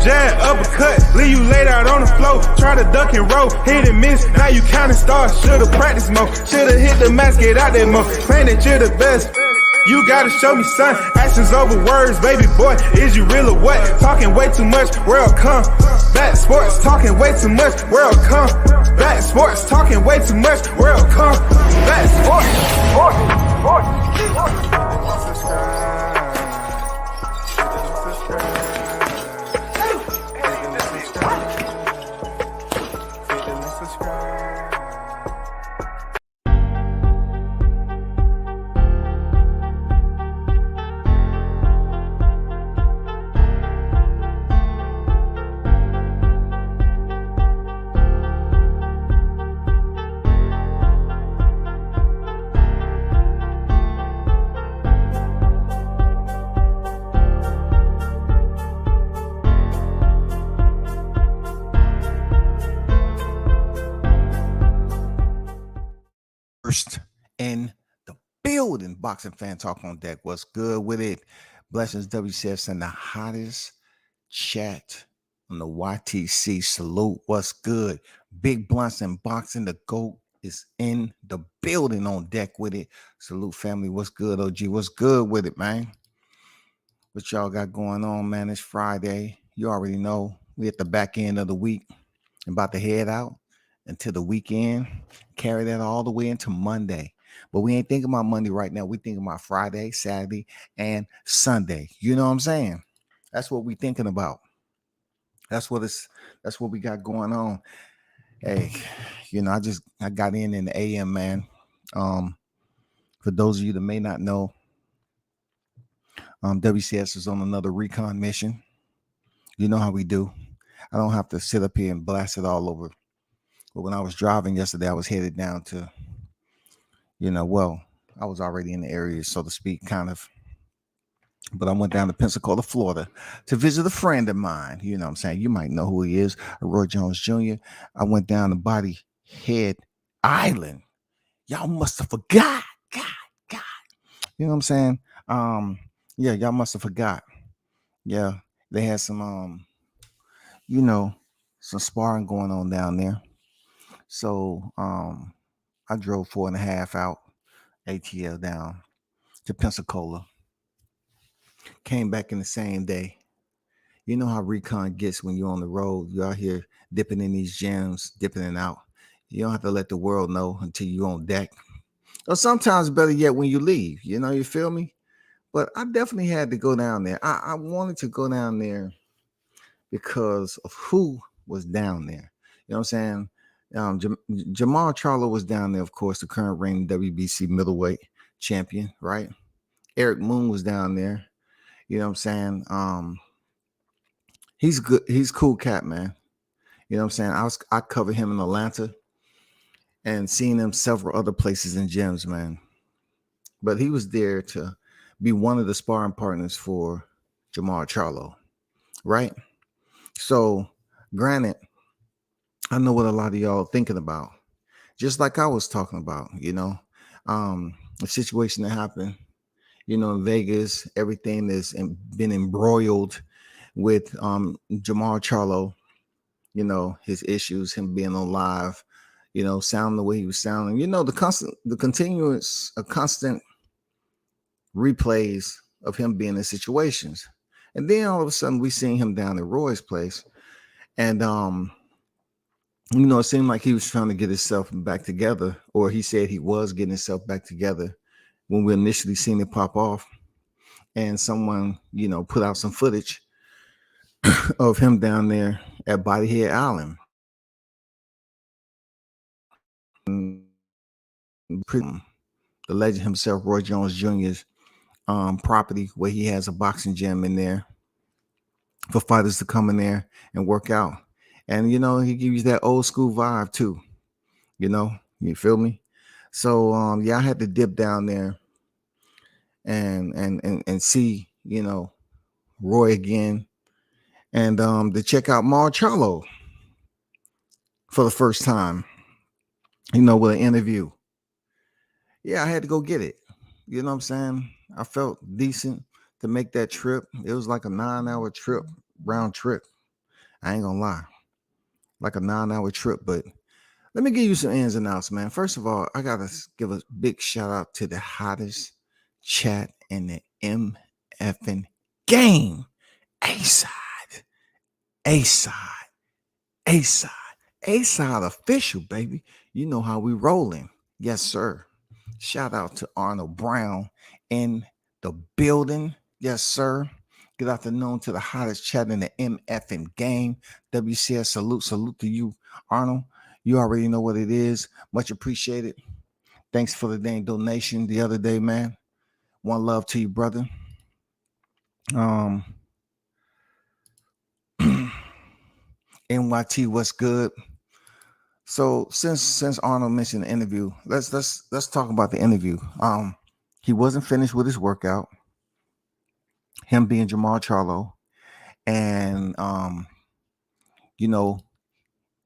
jab, uppercut, leave you laid out on the floor. Try to duck and roll, hit and miss, now you counting stars. Should've practiced more, should've hit the mask, get out there more. Claim that you're the best. You gotta show me, son. Actions over words, baby boy. Is you real or what? Talking way too much, world come. Back sports, talking way too much, world come. Back sports, talking way too much, world come. Back First in the building, boxing fan talk on deck. What's good with it? Blessings, WCF, and the hottest chat on the YTC. Salute. What's good? Big blunts and boxing. The GOAT is in the building on deck with it. Salute, family. What's good, OG? What's good with it, man? What y'all got going on, man? It's Friday. You already know we at the back end of the week. I'm about to head out until the weekend, carry that all the way into Monday. But we ain't thinking about Monday right now. We thinking about Friday, Saturday, and Sunday. You know what I'm saying? That's what we thinking about. That's what we got going on. Hey, you know, I got in the AM, man. For those of you that may not know, WCS is on another recon mission. You know how we do. I don't have to sit up here and blast it all over. But when I was driving yesterday, I was headed down to, I was already in the area, so to speak, kind of. But I went down to Pensacola, Florida to visit a friend of mine. You know what I'm saying? You might know who he is, Roy Jones Jr. I went down to Body Head Island. Y'all must have forgot. God. You know what I'm saying? Yeah, y'all must have forgot. Yeah, they had some, some sparring going on down there. So I drove 4.5 out ATL down to Pensacola. Came back in the same day. You know how recon gets when you're on the road. You're out here dipping in these gyms, dipping in out. You don't have to let the world know until you're on deck. Or sometimes better yet when you leave. You feel me? But I definitely had to go down there. I wanted to go down there because of who was down there. You know what I'm saying? Jermall Charlo was down there, of course, the current reigning WBC middleweight champion, right? Eric Moon was down there. You know what I'm saying? He's good. He's cool cat, man. You know what I'm saying? I covered him in Atlanta and seen him several other places in gyms, man. But he was there to be one of the sparring partners for Jermall Charlo, right? So, granted, I know what a lot of y'all are thinking about. Just like I was talking about, the situation that happened, in Vegas, everything that's been embroiled with Jermall Charlo, his issues, him being on live, sounding the way he was sounding, the constant replays of him being in situations. And then all of a sudden we seen him down at Roy's place. And, it seemed like he was trying to get himself back together, or he said he was getting himself back together when we initially seen it pop off. And someone, put out some footage of him down there at Bodyhead Island. The legend himself, Roy Jones Jr.'s property, where he has a boxing gym in there for fighters to come in there and work out. And, he gives you that old school vibe too, you feel me? So, I had to dip down there and see, Roy again, and to check out Jermall Charlo for the first time, with an interview. Yeah, I had to go get it. You know what I'm saying? I felt decent to make that trip. It was like a 9-hour trip, round trip. I ain't gonna lie, like a 9-hour trip. But let me give you some ins and outs, man. First of all, I gotta give a big shout out to the hottest chat in the MFing game. A side, A side, A side, A side official, baby. You know how we rolling. Yes, sir. Shout out to Arnold Brown in the building. Yes, sir. Good afternoon to the hottest chat in the MFing game. WCS salute to you, Arnold. You already know what it is. Much appreciated. Thanks for the dang donation the other day, man. One love to you, brother. NYT, what's good? So since Arnold mentioned the interview, let's talk about the interview. He wasn't finished with his workout. Him being Jermall Charlo, and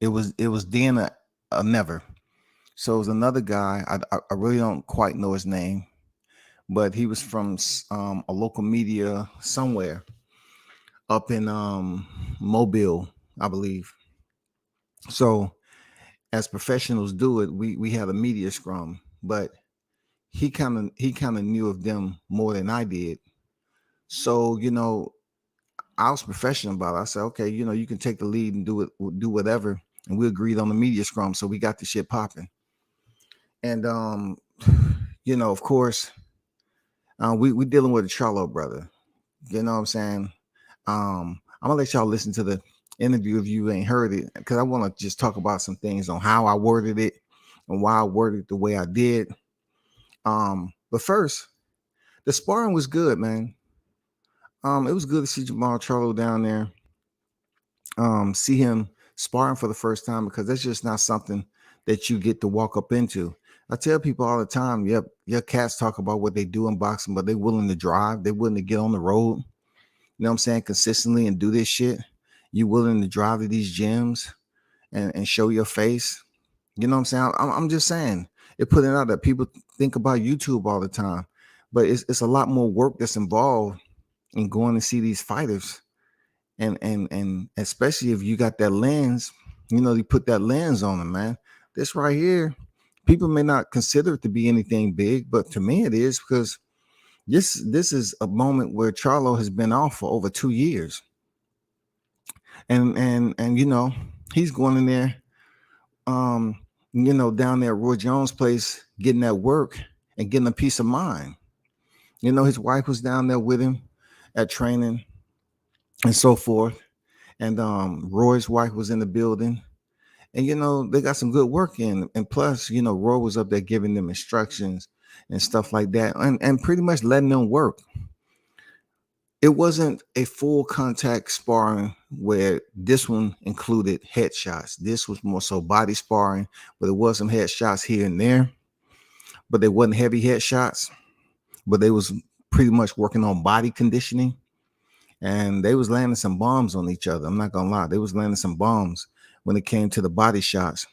it was then a never. So it was another guy. I really don't quite know his name, but he was from a local media somewhere up in Mobile, I believe. So as professionals do it, we had a media scrum, but he kind of knew of them more than I did. So I was professional about it. I said, okay, you can take the lead and do whatever, and we agreed on the media scrum, so we got the shit popping. And of course, we dealing with a Charlo brother. You know what I'm saying? I'm gonna let y'all listen to the interview if you ain't heard it, because I want to just talk about some things on how I worded it and why I worded it the way I did. But first, the sparring was good, man. It was good to see Jermall Charlo down there. See him sparring for the first time, because that's just not something that you get to walk up into. I tell people all the time, yep, your cats talk about what they do in boxing, but they're willing to drive. They're willing to get on the road, you know what I'm saying, consistently and do this shit. You willing to drive to these gyms and show your face. You know what I'm saying? I'm just saying, it put it out that people think about YouTube all the time, but it's a lot more work that's involved in going to see these fighters. And especially if you got that lens, you put that lens on them, man. This right here, people may not consider it to be anything big, but to me it is, because this is a moment where Charlo has been off for over 2 years. And he's going in there, down there at Roy Jones' place, getting that work and getting a peace of mind. His wife was down there with him at training and so forth. And Roy's wife was in the building. And, they got some good work in. And plus, Roy was up there giving them instructions and stuff like that, and pretty much letting them work. It wasn't a full contact sparring where this one included headshots. This was more so body sparring, but there was some headshots here and there. But they wasn't heavy headshots, but they was pretty much working on body conditioning. And they was landing some bombs on each other. I'm not gonna lie, they was landing some bombs when it came to the body shots.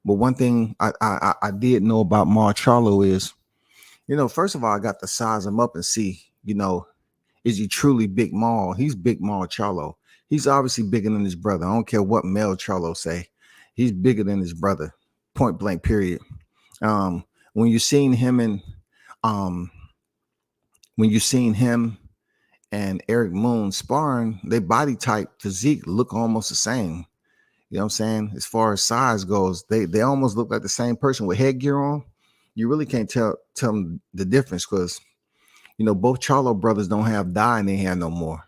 But one thing I did know about Mar Charlo is, first of all, I got to size him up and see, is he truly Big Mar? He's Big Mar Charlo. He's obviously bigger than his brother. I don't care what Mel Charlo say. He's bigger than his brother. Point blank, period. When you seen him and Eric Moon sparring, their body type, physique look almost the same. You know what I'm saying? As far as size goes, they almost look like the same person with headgear on. You really can't tell them the difference, because both Charlo brothers don't have dye in their hair no more.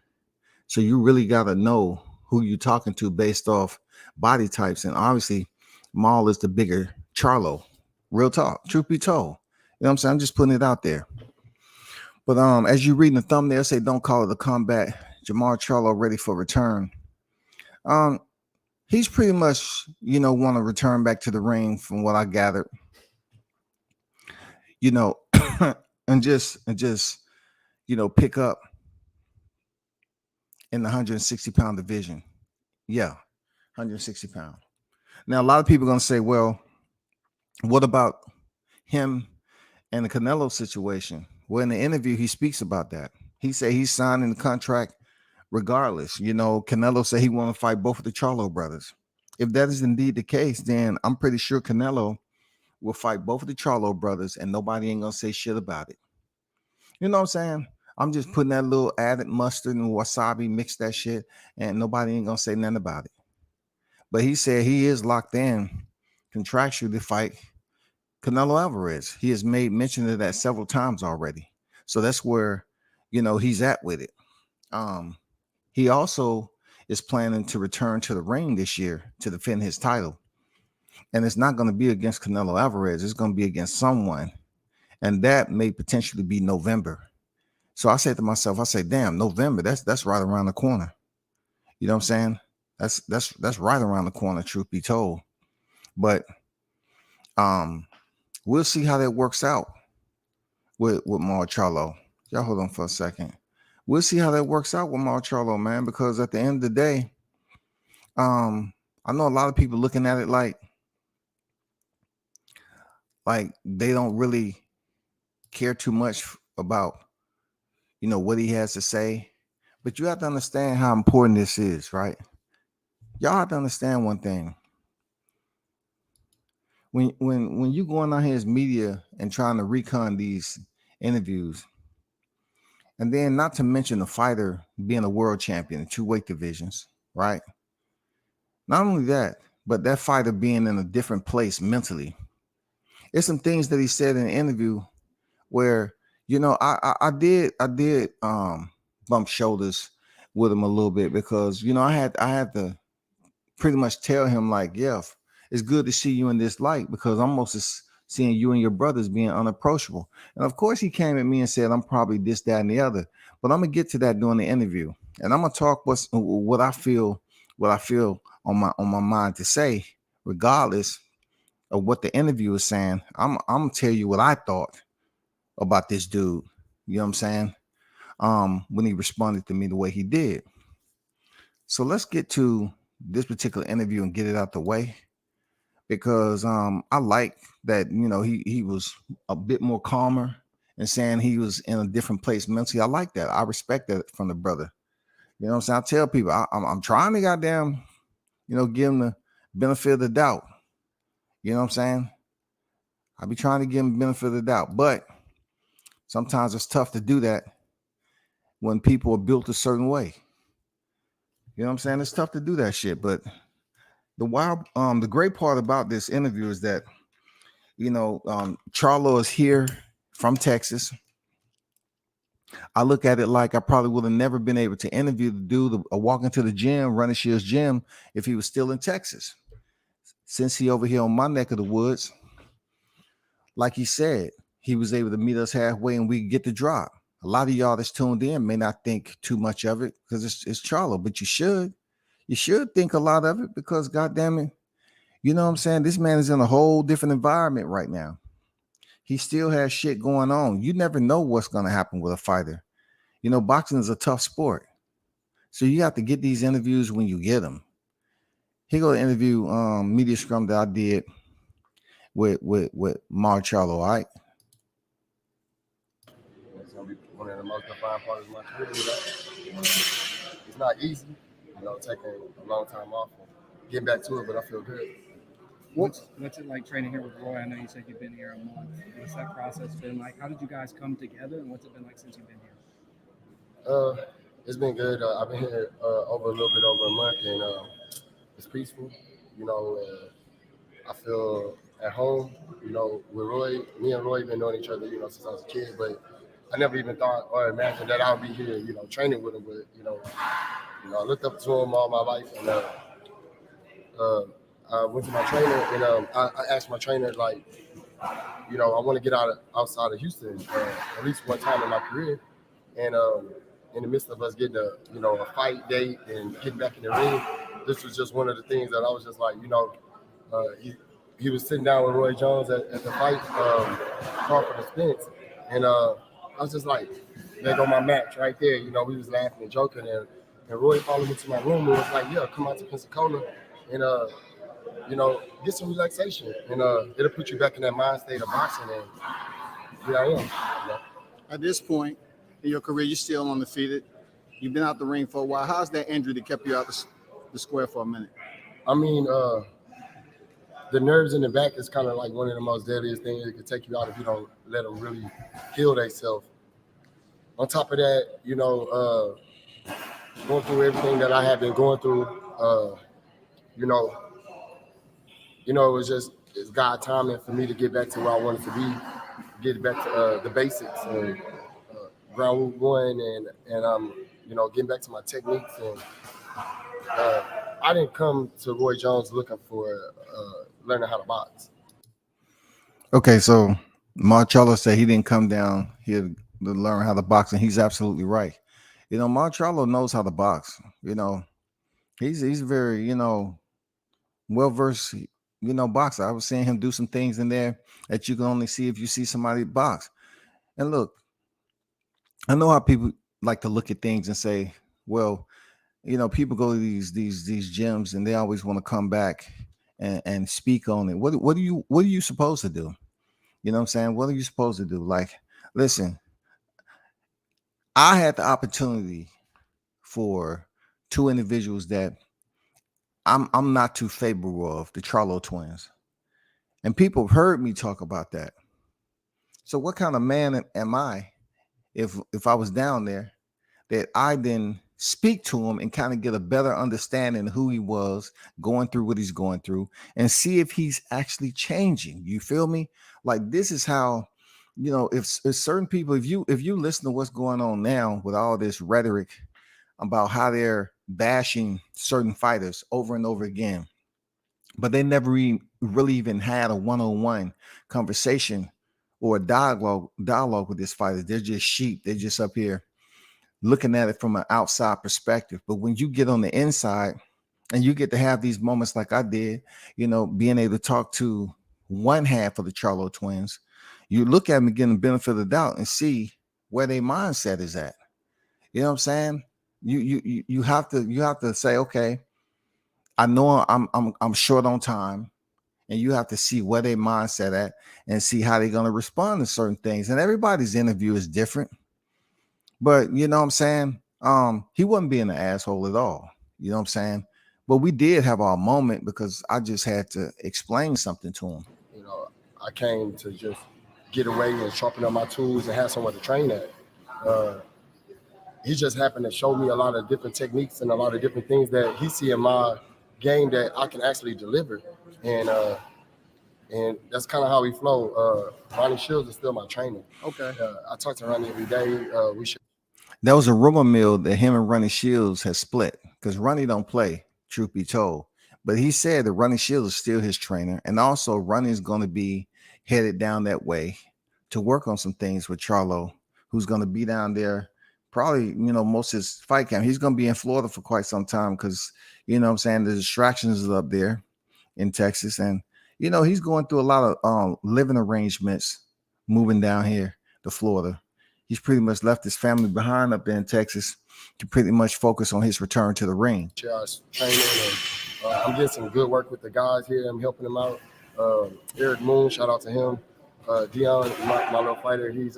So you really got to know who you're talking to based off body types. And obviously, Maul is the bigger Charlo. Real talk, truth be told. You know what I'm saying? I'm just putting it out there. But as you read in the thumbnail, say don't call it a comeback. Jermall Charlo ready for return. He's pretty much, want to return back to the ring from what I gathered. and just pick up in the 160-pound division. Yeah, 160 pounds. Now, a lot of people are going to say, well, what about him and the Canelo situation? Well, in the interview, he speaks about that. He said he's signing the contract regardless. Canelo said he want to fight both of the Charlo brothers. If that is indeed the case, then I'm pretty sure Canelo will fight both of the Charlo brothers and nobody ain't gonna say shit about it. You know what I'm saying? I'm just putting that little added mustard and wasabi, mix that shit, and nobody ain't gonna say nothing about it. But he said he is locked in contractually to fight Canelo Alvarez. He has made mention of that several times already. So that's where, he's at with it. He also is planning to return to the ring this year to defend his title. And it's not going to be against Canelo Alvarez. It's going to be against someone. And that may potentially be November. So I said to myself, damn, November, that's right around the corner. You know what I'm saying? That's right around the corner, truth be told. But we'll see how that works out with Jermall Charlo. Y'all hold on for a second. We'll see how that works out with Jermall Charlo, man, because at the end of the day, I know a lot of people looking at it like they don't really care too much about, what he has to say. But you have to understand how important this is, right? Y'all have to understand one thing. When you going out here as media and trying to recon these interviews, and then not to mention the fighter being a world champion in 2 weight divisions, right? Not only that, but that fighter being in a different place mentally. It's some things that he said in the interview where, I did bump shoulders with him a little bit because, I had to pretty much tell him like, yeah, it's good to see you in this light because I'm almost seeing you and your brothers being unapproachable. And of course he came at me and said, I'm probably this, that, and the other, but I'm gonna get to that during the interview. And I'm gonna talk what I feel on my mind to say, regardless of what the interview is saying. I'm gonna tell you what I thought about this dude. You know what I'm saying? When he responded to me the way he did. So let's get to this particular interview and get it out the way, because I like that, he was a bit more calmer and saying he was in a different place mentally. I like that. I respect that from the brother. You know what I'm saying? I tell people I'm trying to goddamn, give him the benefit of the doubt. You know what I'm saying? I be trying to give him the benefit of the doubt, but sometimes it's tough to do that when people are built a certain way. You know what I'm saying? It's tough to do that shit. But the great part about this interview is that, Charlo is here from Texas. I look at it like I probably would have never been able to interview the dude or walk into the gym, Running Shields gym, if he was still in Texas. Since he over here on my neck of the woods, like he said, he was able to meet us halfway and we get the drop. A lot of y'all that's tuned in may not think too much of it because it's Charlo, but you should. You should think a lot of it because, goddamn it, you know what I'm saying? This man is in a whole different environment right now. He still has shit going on. You never know what's going to happen with a fighter. Boxing is a tough sport. So you have to get these interviews when you get them. Here go the interview media scrum that I did with Jermall Charlo, all right? It's going to be one of the most defined parts of my career. It's not easy, taking a long time off and getting back to it, but I feel good. What's it like training here with Roy? I know you said you've been here a month. What's that process been like? How did you guys come together, and what's it been like since you've been here? It's been good. I've been here over a little bit over a month, and it's peaceful. I feel at home. With Roy, me and Roy been knowing each other, since I was a kid, but I never even thought or imagined that I would be here, training with him. But I looked up to him all my life, and I went to my trainer, and I asked my trainer, like, I want to get outside of Houston at least one time in my career. And in the midst of us getting a fight date and getting back in the ring, this was just one of the things that I was just like, he was sitting down with Roy Jones at the fight, Crawford and Spence, and I was just like, there go my match right there. We was laughing and joking, and Roy followed me to my room and was like, yeah, come out to Pensacola and get some relaxation, and it'll put you back in that mind state of boxing, and here I am. At this point in your career, you're still undefeated. You've been out the ring for a while. How's that injury that kept you out the square for a minute? I mean, the nerves in the back is kind of like one of the most deadliest things. It can take you out if you don't let them really heal themselves. On top of that, going through everything that I have been going through, it was it's God timing for me to get back to where I wanted to be, get back to the basics and ground one, and getting back to my techniques. And I didn't come to Roy Jones looking for learning how to box. Okay, so Marcello said he didn't come down here to learn how to box, and he's absolutely right. Marcello knows how to box. He's very well versed. Boxer. I was seeing him do some things in there that you can only see if you see somebody box. And look, I know how people like to look at things and say, well, people go to these gyms and they always want to come back and speak on it. What are you supposed to do? You know what I'm saying? What are you supposed to do? Like, listen, I had the opportunity for two individuals that I'm not too favorable of, the Charlo twins. And people have heard me talk about that. So what kind of man am I if I was down there that I then speak to him and kind of get a better understanding of who he was going through what he's going through and see if he's actually changing? You feel me? Like, this is how, if certain people, if you listen to what's going on now with all this rhetoric about how they're bashing certain fighters over and over again, but they never really even had a one-on-one conversation or a dialogue with this fighter. They're just sheep. They're just up here looking at it from an outside perspective. But when you get on the inside and you get to have these moments like I did, being able to talk to one half of the Charlo twins, you look at them and get the benefit of the doubt and see where their mindset is at. You know what I'm saying? You have to say, okay, I know I'm short on time, and you have to see where their mindset at and see how they're going to respond to certain things. And everybody's interview is different, but you know what I'm saying? He wasn't being an asshole at all. You know what I'm saying? But we did have our moment because I just had to explain something to him. I came to just get away and sharpen up my tools and have somewhere to train at. He just happened to show me a lot of different techniques and a lot of different things that he see in my game that I can actually deliver. And that's kind of how we flow. Ronnie Shields is still my trainer. Okay. I talk to Ronnie every day. There was a rumor mill that him and Ronnie Shields has split because Ronnie don't play, truth be told. But he said that Ronnie Shields is still his trainer. And also Ronnie is going to be headed down that way to work on some things with Charlo, who's going to be down there probably, most of his fight camp. He's going to be in Florida for quite some time because, what I'm saying, the distractions are up there in Texas. And, he's going through a lot of living arrangements moving down here to Florida. He's pretty much left his family behind up there in Texas to pretty much focus on his return to the ring. Training and, I'm getting some good work with the guys here. I'm helping them out. Eric Moon, shout out to him. Dion, my little fighter, he's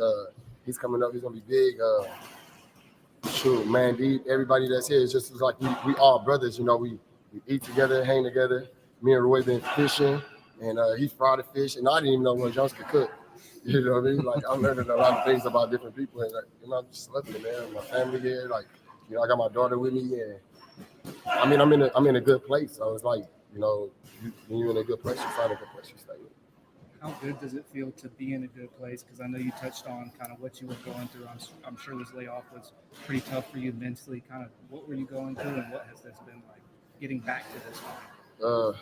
coming up. He's gonna be big. Mandeep, everybody that's here, it's just like we all brothers. We eat together, hang together. Me and Roy been fishing, and he fried the fish, and I didn't even know Roy Jones could cook. You know what I mean? Like, I'm learning a lot of things about different people, and I'm just loving it, man. My family here, like, I got my daughter with me, and I mean, I'm in a good place. So it's like, when you're in a good place, you find a good place to stay. How good does it feel to be in a good place? Because I know you touched on kind of what you were going through. I'm sure this layoff was pretty tough for you mentally. Kind of what were you going through, and what has this been like getting back to this point?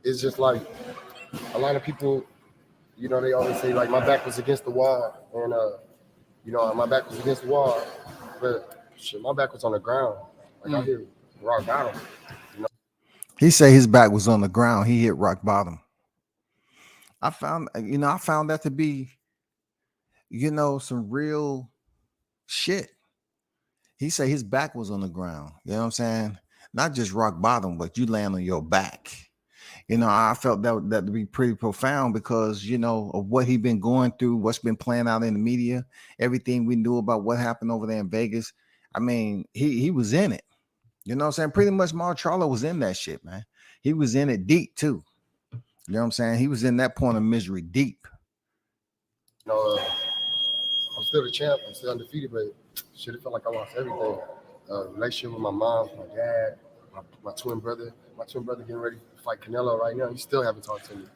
It's just like a lot of people, they always say like my back was against the wall, and my back was against the wall, but shit, my back was on the ground. Like I hit rock bottom. He said his back was on the ground. He hit rock bottom. I found that to be, some real shit. He said his back was on the ground. You know what I'm saying? Not just rock bottom, but you land on your back. I felt that to be pretty profound because, of what he been going through, what's been playing out in the media, everything we knew about what happened over there in Vegas. I mean, he was in it. You know what I'm saying? Pretty much Jermall Charlo was in that shit, man. He was in it deep too. You know what I'm saying? He was in that point of misery deep. I'm still the champ. I'm still undefeated, but shit, it felt like I lost everything. Relationship with my mom, my dad, my twin brother. My twin brother getting ready to fight Canelo right now. He still haven't talked to me.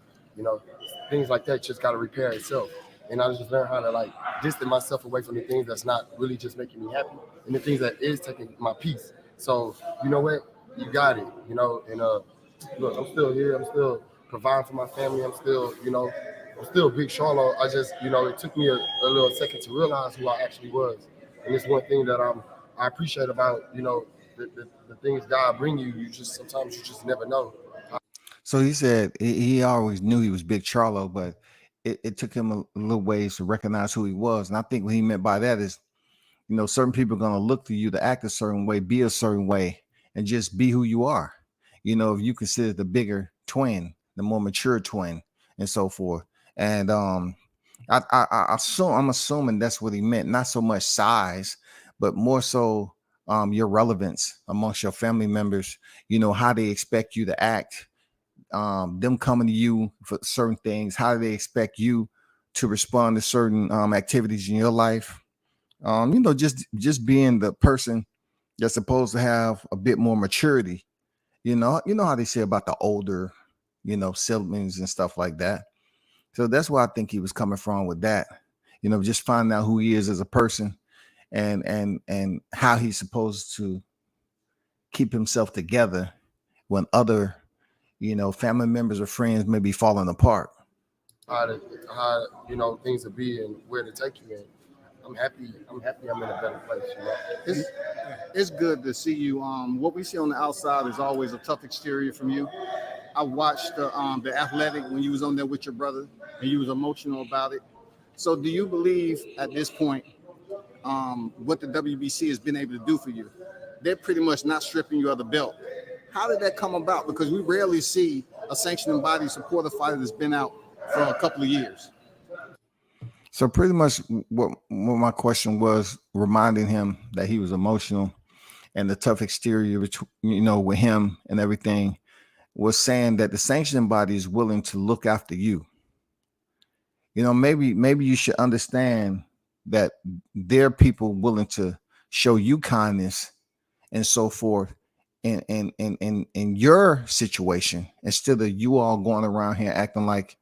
Things like that just got to repair itself. And I just learned how to distance myself away from the things that's not really just making me happy and the things that is taking my peace. So you know what? You got it. And look, I'm still here. I'm still providing for my family. I'm still Big Charlo. I just, it took me a little second to realize who I actually was. And it's one thing that I appreciate about, the things God bring you. Sometimes you just never know. So he said he always knew he was Big Charlo, but it took him a little ways to recognize who he was. And I think what he meant by that is, certain people are going to look to you to act a certain way, be a certain way, and just be who you are. If you consider the bigger twin, the more mature twin, and so forth. And I'm assuming that's what he meant. Not so much size, but more so your relevance amongst your family members. How they expect you to act. Them coming to you for certain things. How do they expect you to respond to certain activities in your life? Just being the person that's supposed to have a bit more maturity. You know how they say about the older, siblings and stuff like that. So that's where I think he was coming from with that. Just finding out who he is as a person and how he's supposed to keep himself together when other, family members or friends may be falling apart. How things will be and where to take you in. I'm happy I'm in a better place. It's good to see you. What we see on the outside is always a tough exterior from you. I watched the athletic when you was on there with your brother and you was emotional about it. So do you believe at this point what the WBC has been able to do for you? They're pretty much not stripping you of the belt. How did that come about? Because we rarely see a sanctioning body support a fighter that's been out for a couple of years. So pretty much what my question was, reminding him that he was emotional and the tough exterior, with him and everything, was saying that the sanctioning body is willing to look after you. Maybe you should understand that there are people willing to show you kindness and so forth in your situation, instead of you all going around here acting like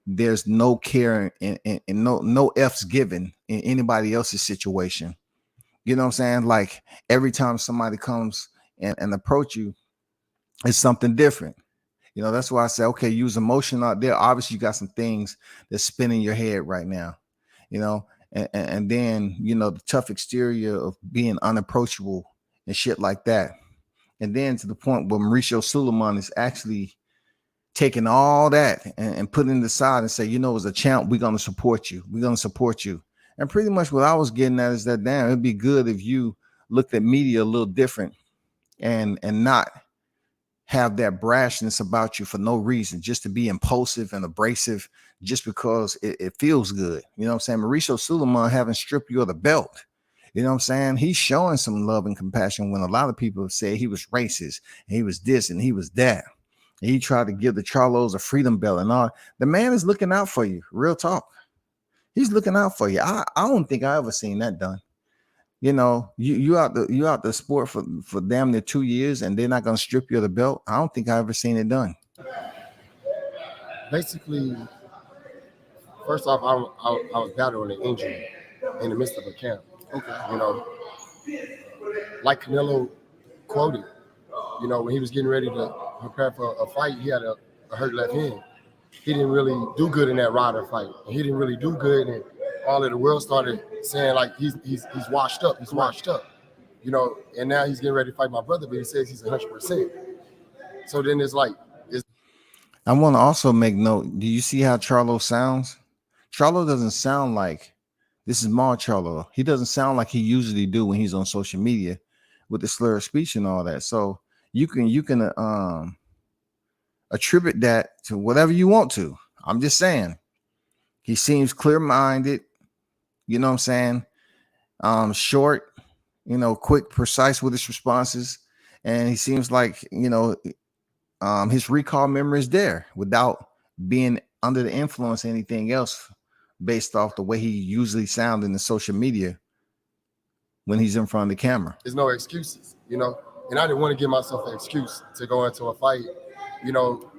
there's no care and no F's given in anybody else's situation. You know what I'm saying? Like every time somebody comes and approach you, it's something different. That's why I say, okay, use emotion out there. Obviously, you got some things that's spinning your head right now, and then, the tough exterior of being unapproachable and shit like that. And then to the point where Mauricio Suleiman is actually taking all that and putting it aside and say, as a champ, we're going to support you. We're going to support you. And pretty much what I was getting at is that, damn, it'd be good if you looked at media a little different and not have that brashness about you for no reason, just to be impulsive and abrasive just because it feels good. You know what I'm saying? Mauricio Suleiman haven't stripped you of the belt. You know what I'm saying? He's showing some love and compassion when a lot of people say he was racist and he was this and he was that. And he tried to give the Charlos a freedom belt and all. The man is looking out for you. Real talk. He's looking out for you. I don't think I ever seen that done. You out the sport for damn near 2 years and they're not going to strip you of the belt. I don't think I ever seen it done. Basically, first off, I was battling an injury in the midst of a camp. Okay. Like Canelo quoted, when he was getting ready to prepare for a fight, he had a hurt left hand. He didn't really do good in that Ryder fight. And he didn't really do good, and all of the world started saying like he's washed up. He's washed up. And now he's getting ready to fight my brother, but he says he's 100%. So then I want to also make note. Do you see how Charlo sounds? Charlo doesn't sound like this is Jermall Charlo. He doesn't sound like he usually do when he's on social media with the slur of speech and all that. So you can attribute that to whatever you want to. I'm just saying he seems clear-minded, you know what I'm saying? Short, quick, precise with his responses. And he seems like, his recall memory is there without being under the influence of anything else based off the way he usually sounds in the social media when he's in front of the camera. There's no excuses, and I didn't want to give myself an excuse to go into a fight. I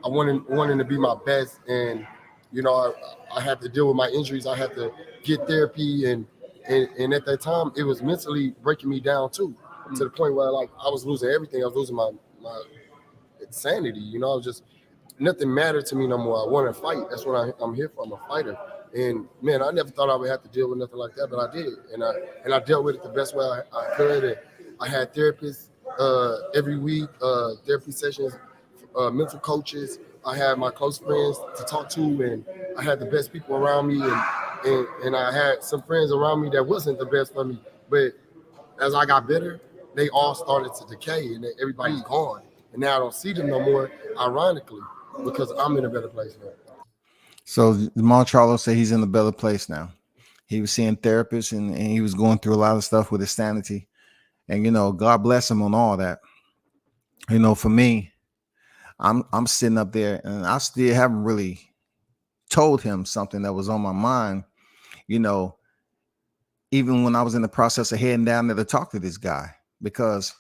wanted to be my best, and I had to deal with my injuries. I had to get therapy, and at that time it was mentally breaking me down too, to the point where like I was losing everything. I was losing my sanity. I was just, nothing mattered to me no more. I wanted to fight. That's what I'm here for. I'm a fighter. And man, I never thought I would have to deal with nothing like that, but I did. And I dealt with it the best way I could. And I had therapists every week, therapy sessions, mental coaches. I had my close friends to talk to, and I had the best people around me. And I had some friends around me that wasn't the best for me. But as I got better, they all started to decay, and everybody's gone. And now I don't see them no more, ironically, because I'm in a better place now. So Jermall Charlo said he's in a better place now. He was seeing therapists and he was going through a lot of stuff with his sanity. And, God bless him on all that. For me, I'm sitting up there and I still haven't really told him something that was on my mind, even when I was in the process of heading down there to talk to this guy, because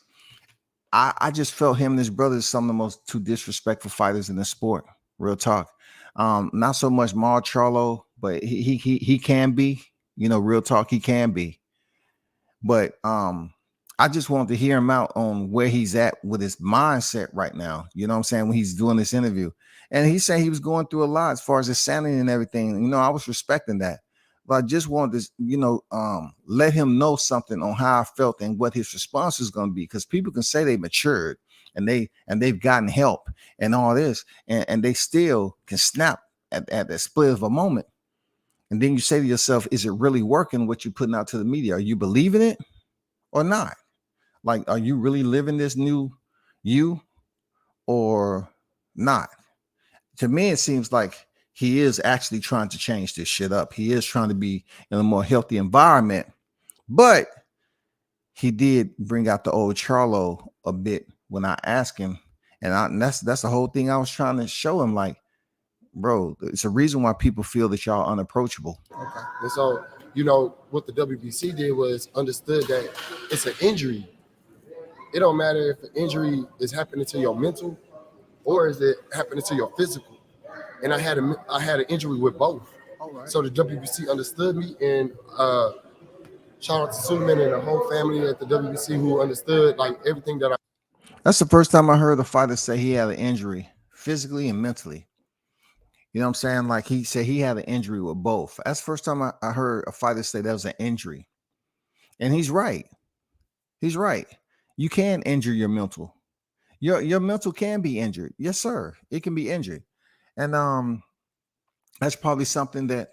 I just felt him and his brother is some of the most two disrespectful fighters in the sport. Real talk. Not so much Jermall Charlo, but he can be, real talk, he can be. But I just wanted to hear him out on where he's at with his mindset right now. You know what I'm saying? When he's doing this interview. And he said he was going through a lot as far as his sanity and everything. I was respecting that. But I just wanted to, let him know something on how I felt and what his response is going to be. Because people can say they matured and they've gotten help and all this, and they still can snap at the split of a moment. And then you say to yourself, is it really working what you're putting out to the media? Are you believing it or not? Like, are you really living this new you or not? To me, it seems like he is actually trying to change this shit up. He is trying to be in a more healthy environment, but he did bring out the old Charlo a bit when I asked him. And that's the whole thing I was trying to show him. Like, bro, it's a reason why people feel that y'all unapproachable. Okay. And so, what the WBC did was understood that it's an injury. It don't matter if the injury is happening to your mental or is it happening to your physical. And I had an injury with both. Right. So the WBC understood me, and shout out to Suleiman and the whole family at the WBC who understood like everything that I. That's the first time I heard a fighter say he had an injury physically and mentally. You know what I'm saying? Like he said he had an injury with both. That's the first time I heard a fighter say that was an injury. And he's right. He's right. You can injure your mental. Your mental can be injured. Yes, sir. It can be injured. And that's probably something that,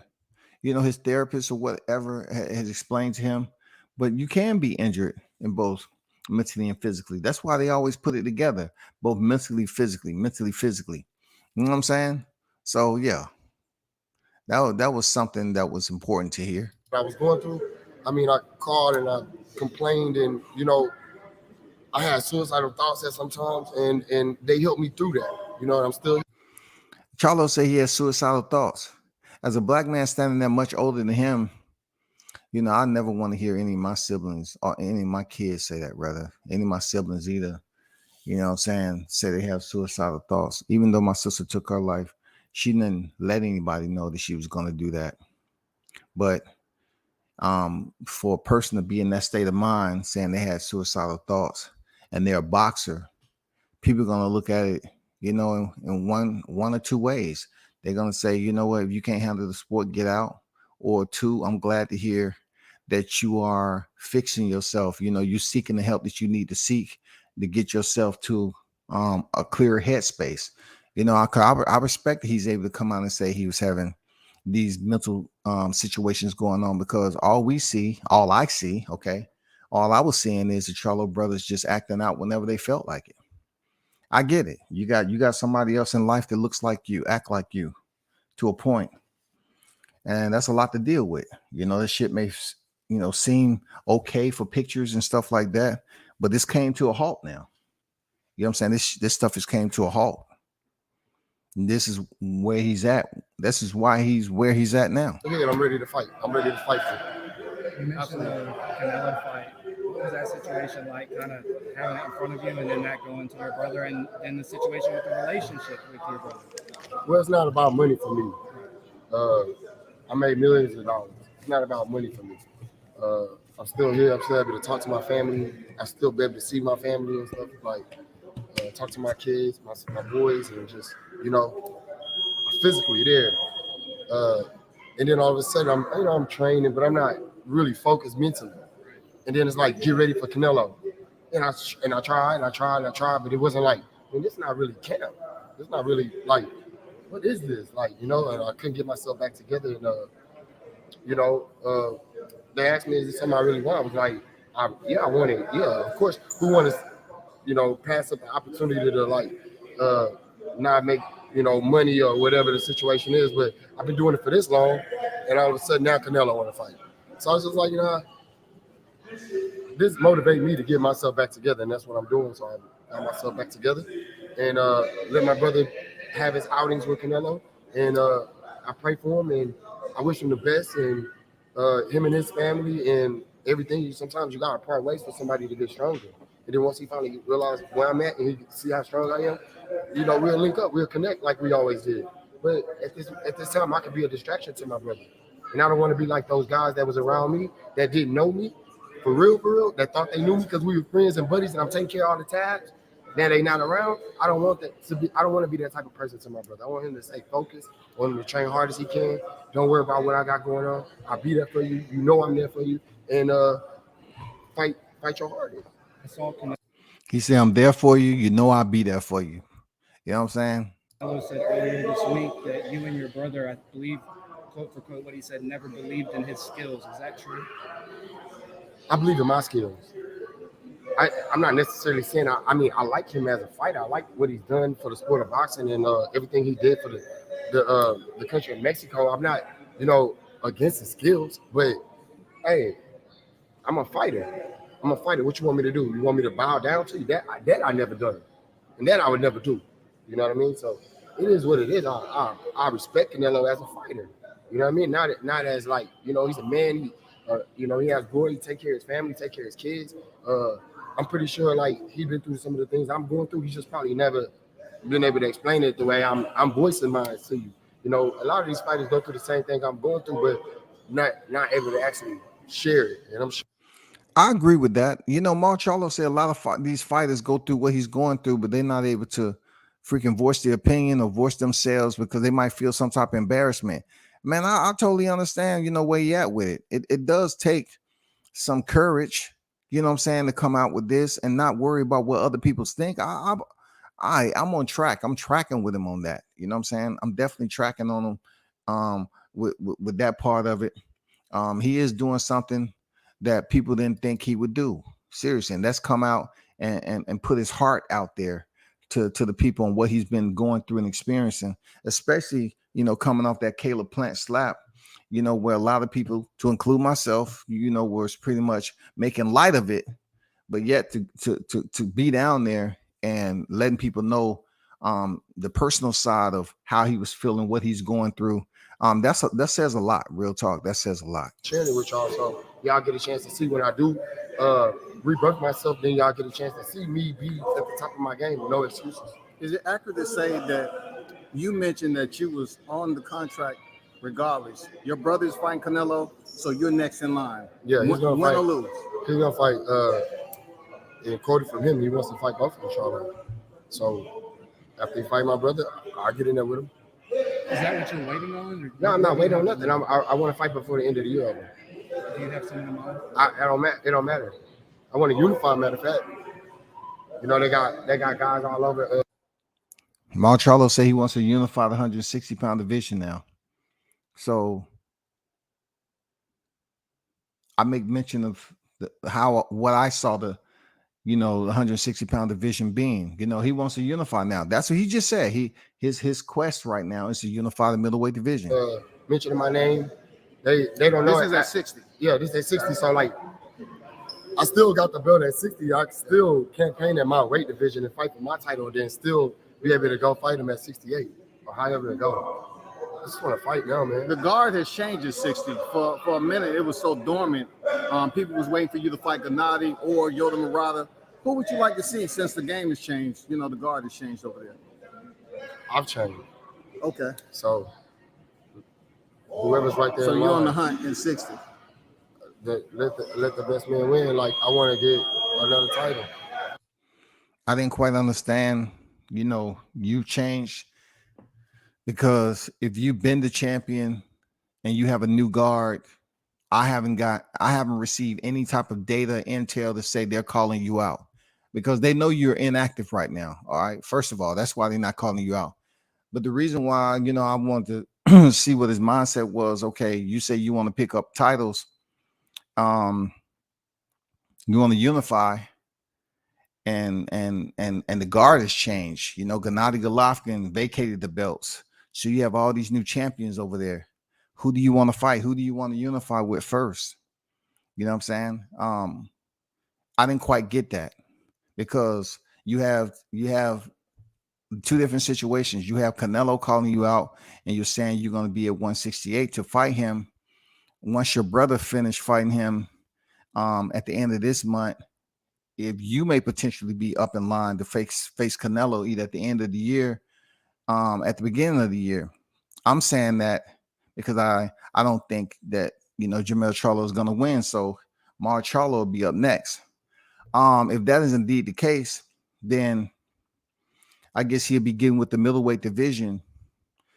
his therapist or whatever has explained to him. But you can be injured in both mentally and physically. That's why they always put it together, both mentally, physically. You know what I'm saying? So, yeah, that was something that was important to hear. I was going through, I called and I complained, and, I had suicidal thoughts at sometimes, and they helped me through that. And I'm still. Charlo said he has suicidal thoughts. As a black man standing there much older than him, I never want to hear any of my siblings or any of my kids say that, rather. Any of my siblings either, say they have suicidal thoughts. Even though my sister took her life, she didn't let anybody know that she was going to do that. But for a person to be in that state of mind saying they had suicidal thoughts and they're a boxer, people are going to look at it, in one or two ways. They're going to say, if you can't handle the sport, get out. Or two, I'm glad to hear that you are fixing yourself. You're seeking the help that you need to seek to get yourself to a clearer headspace. I respect that he's able to come out and say he was having these mental situations going on, because all I see, all I was seeing is the Charlo brothers just acting out whenever they felt like it. I get it. You got somebody else in life that looks like you, act like you, to a point, and that's a lot to deal with. This shit may seem okay for pictures and stuff like that, but this came to a halt now. You know what I'm saying? This stuff has came to a halt. And this is where he's at. This is why he's where he's at now. Again, I'm ready to fight. I'm ready to fight for it. You mentioned the Canelo fight. What was that situation like, kind of having it in front of you and then that going to your brother, and the situation with the relationship with your brother? Well, it's not about money for me. I made millions of dollars. It's not about money for me. I'm still here. I'm still able to talk to my family. I still be able to see my family and stuff, like talk to my kids, my boys, and just, physically there. And then all of a sudden, I'm training, but I'm not really focused mentally. And then it's like, get ready for Canelo. And I tried, but it wasn't like, this is not really camp. It's not really like, what is this? Like, and I couldn't get myself back together. And, they asked me, is this something I really want? I was like, I want it. Yeah, of course. Who want to, pass up the opportunity to not make, money or whatever the situation is. But I've been doing it for this long, and all of a sudden now Canelo want to fight. So I was just like, this motivated me to get myself back together, and that's what I'm doing. So I got myself back together and let my brother have his outings with Canelo, and I pray for him and I wish him the best, and him and his family and everything. Sometimes you gotta part ways for somebody to get stronger. And then once he finally realizes where I'm at and he can see how strong I am, we'll link up, we'll connect like we always did. But at this time, I could be a distraction to my brother. And I don't want to be like those guys that was around me that didn't know me, for real, that thought they knew me because we were friends and buddies and I'm taking care of all the tasks. Now they not around. I don't want to be that type of person to my brother. I want him to stay focused. I want him to train hard as he can. Don't worry about what I got going on. I'll be there for you. You know I'm there for you. And fight your hardest. He said, I'm there for you. You know I'll be there for you. You know what I'm saying? Canelo said earlier this week that you and your brother, I believe, quote for quote, what he said, never believed in his skills. Is that true? I believe in my skills. I'm not necessarily saying I like him as a fighter. I like what he's done for the sport of boxing and everything he did for the country of Mexico. I'm not, against his skills, but hey, I'm a fighter. What you want me to do? You want me to bow down to you? That I never done, and that I would never do. You know what I mean? So it is what it is. I respect Canelo as a fighter. You know what I mean? Not as like, he's a man. He has glory. Take care of his family. Take care of his kids. I'm pretty sure like he's been through some of the things I'm going through. He's just probably never been able to explain it the way I'm voicing mine to you. A lot of these fighters go through the same thing I'm going through, but not able to actually share it. And I'm sure. I agree with that. Jermall Charlo said a lot of these fighters go through what he's going through, but they're not able to freaking voice their opinion or voice themselves because they might feel some type of embarrassment. Man, I totally understand, where you at with it. It does take some courage, to come out with this and not worry about what other people think. I'm on track. I'm tracking with him on that. You know what I'm saying? I'm definitely tracking on him with that part of it. He is doing something that people didn't think he would do. Seriously. And that's come out and put his heart out there to the people on what he's been going through and experiencing, especially, coming off that Caleb Plant slap, where a lot of people, to include myself, was pretty much making light of it, but yet to be down there and letting people know the personal side of how he was feeling, what he's going through. That says a lot. Real talk. That says a lot. Sharing it with y'all, so y'all get a chance to see when I do rebirth myself. Then y'all get a chance to see me be at the top of my game with no excuses. Is it accurate to say that you mentioned that you was on the contract regardless? Your brother's fighting Canelo, so you're next in line. Yeah, he's gonna win fight. or lose. He's gonna fight. And quoted from him, he wants to fight both of them, Charlo. So after he fight my brother, I'll get in there with him. Is that what you're waiting on? No, I'm not waiting on nothing. I want to fight before the end of the year. Do you have something in mind? It don't matter. I want to unify. Matter of fact, they got guys all over. Jermall Charlo said he wants to unify the 160-pound division now. So I make mention of what I saw the 160-pound division being. He wants to unify now. That's what he just said. His quest right now is to unify the middleweight division. Mentioning my name, they don't know. This is at 60. Yeah, this is at 60. So like, I still got the belt at 60. I still campaign at my weight division and fight for my title, and then still be able to go fight him at 68 or however it go. I just want to fight now, man. The guard has changed at 60. For a minute, it was so dormant. People was waiting for you to fight Gennady or Yoda Murata. Who would you like to see since the game has changed? The guard has changed over there. I've changed. Okay. So whoever's right there. So you're on the hunt in 60. Let the best man win. Like, I want to get another title. I didn't quite understand. You've changed because if you've been the champion and you have a new guard, I haven't received any type of data intel to say they're calling you out because they know you're inactive right now. All right. First of all, that's why they're not calling you out. But the reason why, I wanted to see what his mindset was. Okay, you say you want to pick up titles. You want to unify, and the guard has changed. Gennady Golovkin vacated the belts, so you have all these new champions over there. Who do you want to fight? Who do you want to unify with first? You know what I'm saying? I didn't quite get that because you have two different situations. You have Canelo calling you out, and you're saying you're going to be at 168 to fight him. Once your brother finished fighting him at the end of this month, if you may potentially be up in line to face Canelo either at the end of the year, at the beginning of the year. I'm saying that because I don't think that Jermall Charlo is going to win, so Jermall Charlo will be up next. If that is indeed the case, then I guess he'll be getting with the middleweight division.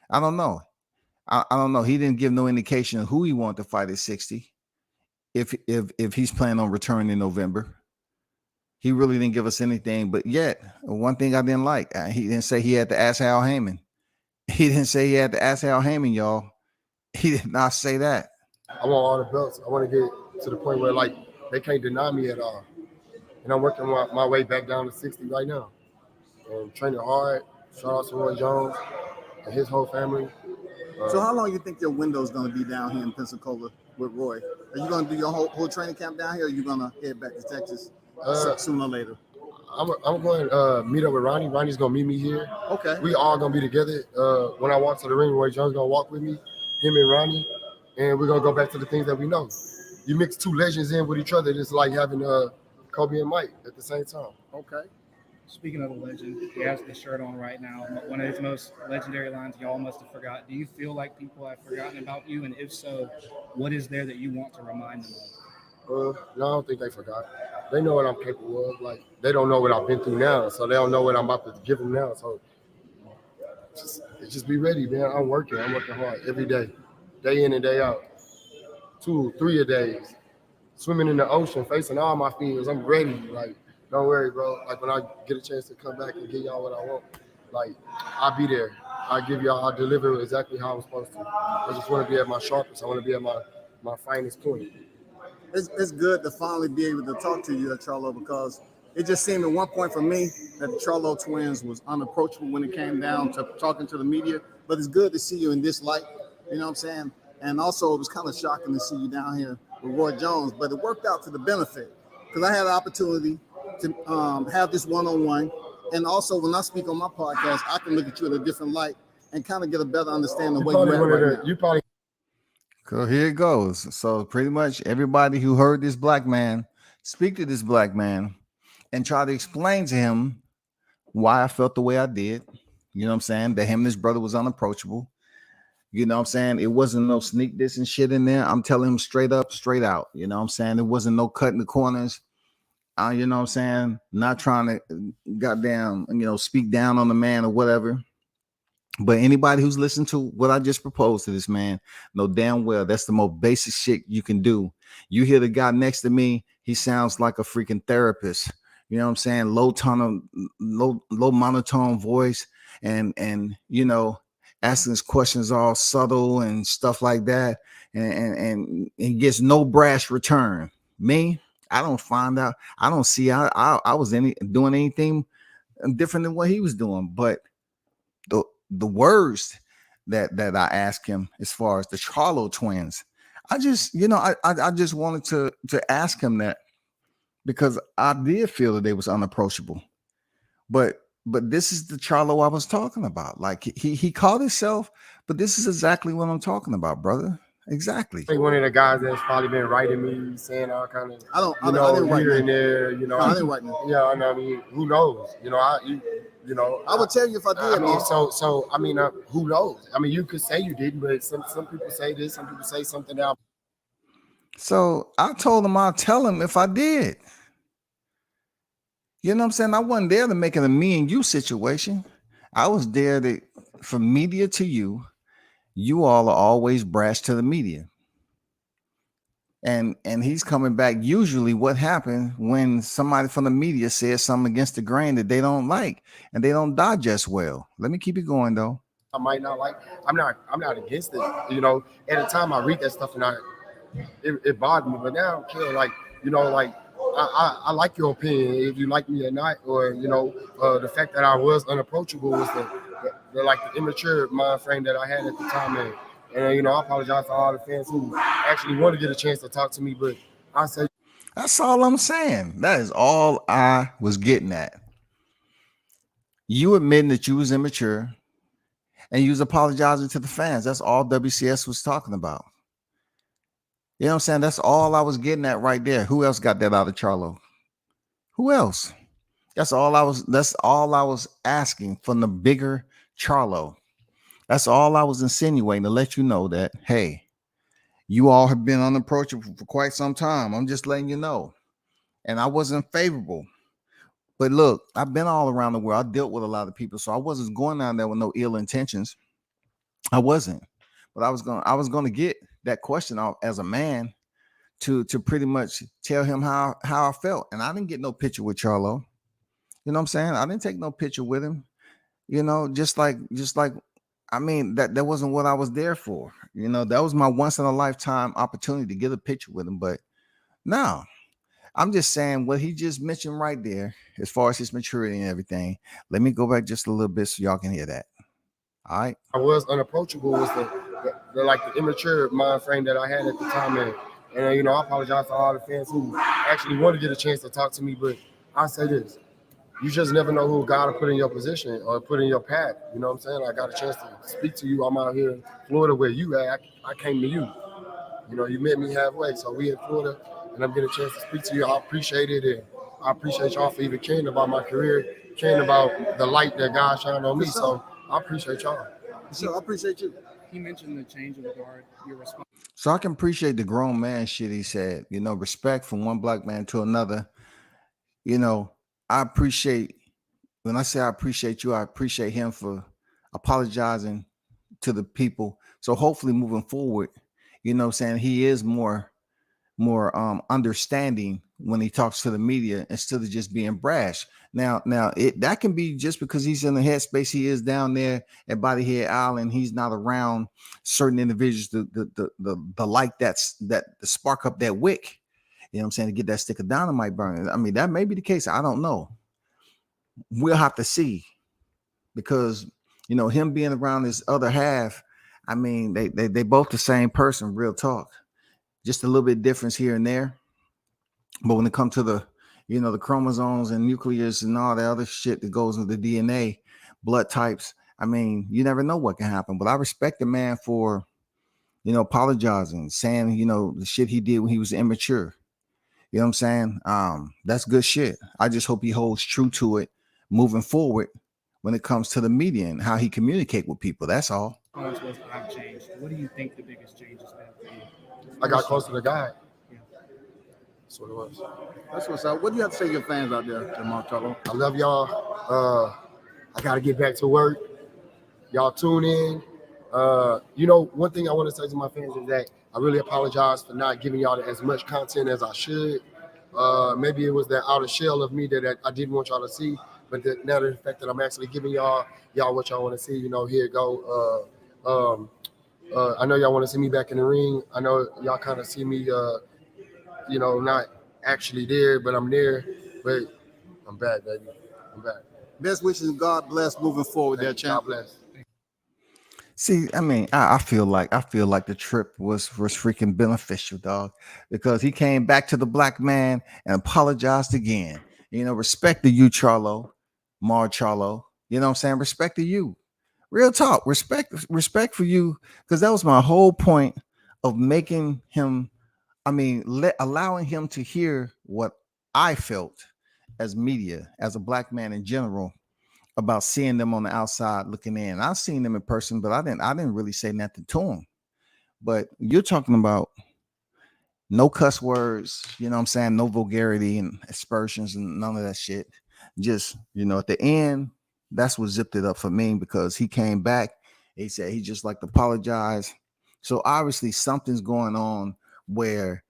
I don't know. I don't know. He didn't give no indication of who he wanted to fight at 60. If he's planning on returning in November, he really didn't give us anything. But yet, one thing I didn't like, he didn't say he had to ask Al Heyman. He didn't say he had to ask Al Heyman, y'all. He did not say that. I want all the belts. I want to get to the point where like they can't deny me at all. And I'm working my way back down to 60 right now. And training hard. Shout out to Roy Jones and his whole family. So how long you think your window is going to be down here in Pensacola with Roy? Are you going to do your whole training camp down here, or are you going to head back to Texas sooner or later? I'm going to meet up with Ronnie. Ronnie's going to meet me here. Okay. We all going to be together. When I walk to the ring, Roy Jones going to walk with me, him and Ronnie, and we're going to go back to the things that we know. You mix two legends in with each other, it's like having Kobe and Mike at the same time. Okay. Speaking of a legend, he has the shirt on right now. One of his most legendary lines, y'all must have forgot. Do you feel like people have forgotten about you? And if so, what is there that you want to remind them of? No, I don't think they forgot. They know what I'm capable of. Like, they don't know what I've been through now, so they don't know what I'm about to give them now. So just be ready, man. I'm working hard every day in and day out. 2, 3 a days. Swimming in the ocean, facing all my fears. I'm ready. Like, don't worry, bro. Like, when I get a chance to come back and give y'all what I want, like, I'll be there. I'll deliver exactly how I'm supposed to. I just want to be at my sharpest. I want to be at my finest point. It's good to finally be able to talk to you at Charlo, because it just seemed at one point for me that the Charlo twins was unapproachable when it came down to talking to the media. But it's good to see you in this light, you know what I'm saying? And also it was kind of shocking to see you down here with Roy Jones, but it worked out to the benefit because I had the opportunity to have this one-on-one. And also when I speak on my podcast, I can look at you in a different light and kind of get a better understanding of where you're at right now. So here it goes. So pretty much everybody who heard this black man speak to this black man and try to explain to him why I felt the way I did. You know what I'm saying? That him and his brother was unapproachable. You know what I'm saying? It wasn't no sneak this and shit in there. I'm telling him straight up, straight out. You know what I'm saying? There wasn't no cutting the corners. You know what I'm saying? Not trying to goddamn, speak down on the man or whatever. But anybody who's listened to what I just proposed to this man know damn well that's the most basic shit you can do. You hear the guy next to me, he sounds like a freaking therapist. You know what I'm saying? Low monotone voice and asking his questions all subtle and stuff like that. And he gets no brash return. Me, I don't find out. I don't see I was doing anything different than what he was doing. But the words that I asked him as far as the Charlo twins, I just I just wanted to ask him that because I did feel that they was unapproachable. But this is the Charlo I was talking about. Like he called himself, but this is exactly what I'm talking about, brother. Exactly. I think one of the guys that's probably been writing me, saying all kind of, I didn't write here and that. there, I didn't write that. Yeah, I mean, who knows? I would tell you if I did. I mean, man. so I mean, who knows? I mean, you could say you didn't, but some people say this, some people say something else. So I told him I'll tell him if I did. You know what I'm saying? I wasn't there to make it a me and you situation. I was there to, from media to you. You all are always brash to the media. And he's coming back. Usually what happens when somebody from the media says something against the grain that they don't like and they don't digest well. Let me keep it going though. I might not like. I'm not against it. You know, at the time I read that stuff and it bothered me, but now I don't care. Like, I like your opinion, if you like me or not, or the fact that I was unapproachable was the immature mind frame that I had at the time, and I apologize to all the fans who actually want to get a chance to talk to me, but I say that's all I'm saying. That is all I was getting at. You admitting that you was immature and you was apologizing to the fans. That's all WCS was talking about. You know what I'm saying? That's all I was getting at right there. Who else got that out of Charlo? Who else? That's all I was asking from the bigger Charlo. That's all I was insinuating to let you know that, hey, you all have been unapproachable for quite some time. I'm just letting you know. And I wasn't favorable. But look, I've been all around the world. I dealt with a lot of people. So I wasn't going down there with no ill intentions. I wasn't. But I was going to get that question off as a man to pretty much tell him how I felt. And I didn't get no picture with Charlo. You know what I'm saying? I didn't take no picture with him. Just like I mean, that wasn't what I was there for. That was my once in a lifetime opportunity to get a picture with him. But no, I'm just saying what he just mentioned right there, as far as his maturity and everything. Let me go back just a little bit so y'all can hear that. All right. I was unapproachable was the immature mind frame that I had at the time, and I apologize to all the fans who actually want to get a chance to talk to me, but I say this. You just never know who God will put in your position or put in your path. You know what I'm saying? I got a chance to speak to you. I'm out here in Florida where you at. I came to you. You met me halfway. So we in Florida, and I'm getting a chance to speak to you. I appreciate it, and I appreciate y'all for even caring about my career, caring about the light that God shined on me. So I appreciate y'all. So I appreciate you. He mentioned the change of the guard, your response. So I can appreciate the grown man shit he said. Respect from one black man to another. I appreciate, when I say I appreciate you, I appreciate him for apologizing to the people. So hopefully moving forward, saying he is more understanding when he talks to the media instead of just being brash. Now that can be just because he's in the headspace he is down there at Bodyhead Island. He's not around certain individuals the light that spark up that wick. You know what I'm saying? To get that stick of dynamite burning. I mean, that may be the case. I don't know. We'll have to see, because him being around this other half. I mean, they both the same person. Real talk. Just a little bit difference here and there. But when it comes to the chromosomes and nucleus and all the other shit that goes with the DNA, blood types, I mean, you never know what can happen. But I respect the man for, apologizing, saying, the shit he did when he was immature. You know what I'm saying? That's good shit. I just hope he holds true to it moving forward when it comes to the media and how he communicate with people. That's all. I've changed. What do you think the biggest change has been for you? I got close to the guy. Yeah. That's what it was. That's what's up. What do you have to say to your fans out there, Jermall Charlo? I love y'all. I got to get back to work. Y'all tune in. One thing I want to say to my fans is that I really apologize for not giving y'all as much content as I should. Maybe it was that outer shell of me that I didn't want y'all to see. But now the fact that I'm actually giving y'all what y'all want to see, here it go. I know y'all want to see me back in the ring. I know y'all kind of see me, not actually there, but I'm there. But I'm back, baby. I'm back. Best wishes, God bless moving forward there, champ. God bless. See, I mean, I feel like the trip was freaking beneficial, dog, because he came back to the black man and apologized again. Respect to you, Charlo, Mar Charlo. You know what I'm saying? Respect to you. Real talk. Respect for you, because that was my whole point of making him. I mean, allowing him to hear what I felt as media, as a black man in general, about seeing them on the outside looking in. I've seen them in person, but I didn't really say nothing to them. But you're talking about no cuss words, you know what I'm saying? No vulgarity and aspersions and none of that shit. Just, at the end, that's what zipped it up for me, because he came back. He said he just like to apologize. So obviously something's going on where,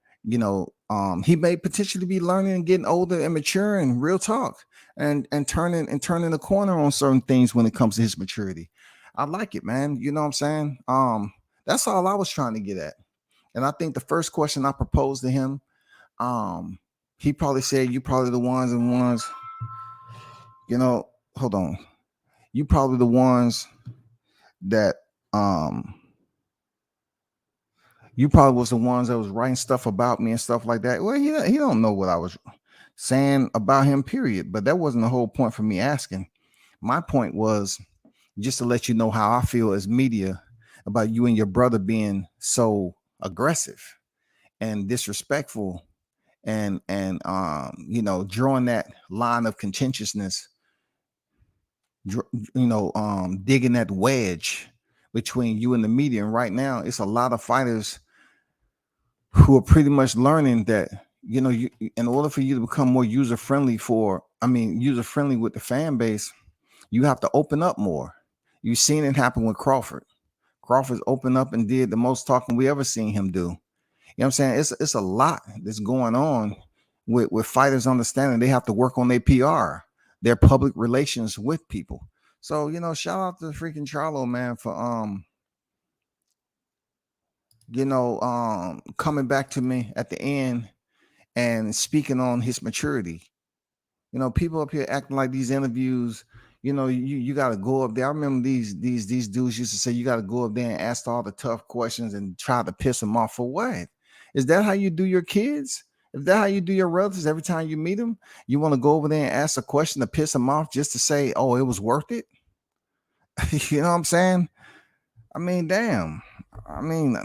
he may potentially be learning and getting older and maturing, real talk, and turning the corner on certain things when it comes to his maturity. I like it, man. You know what I'm saying? That's all I was trying to get at. And I think the first question I proposed to him, he probably said, you probably the ones, hold on. You probably the ones that, you probably was the ones that was writing stuff about me and stuff like that. Well, he don't know what I was saying about him, period. But that wasn't the whole point for me asking. My point was just to let you know how I feel as media about you and your brother being so aggressive and disrespectful and drawing that line of contentiousness, digging that wedge between you and the media. And right now it's a lot of fighters who are pretty much learning that, you, in order for you to become more user-friendly with the fan base, you have to open up more. You've seen it happen with Crawford. Crawford's opened up and did the most talking we ever seen him do. You know what I'm saying? It's a lot that's going on with fighters understanding they have to work on their PR, their public relations with people. So, shout out to freaking Charlo, man, for coming back to me at the end and speaking on his maturity. People up here acting like these interviews, you got to go up there. I remember these dudes used to say you got to go up there and ask all the tough questions and try to piss them off. For what? Is that how you do your kids? Is that how you do your relatives every time you meet them? You want to go over there and ask a question to piss them off just to say, oh, it was worth it? You know what I'm saying? I mean, damn. I mean,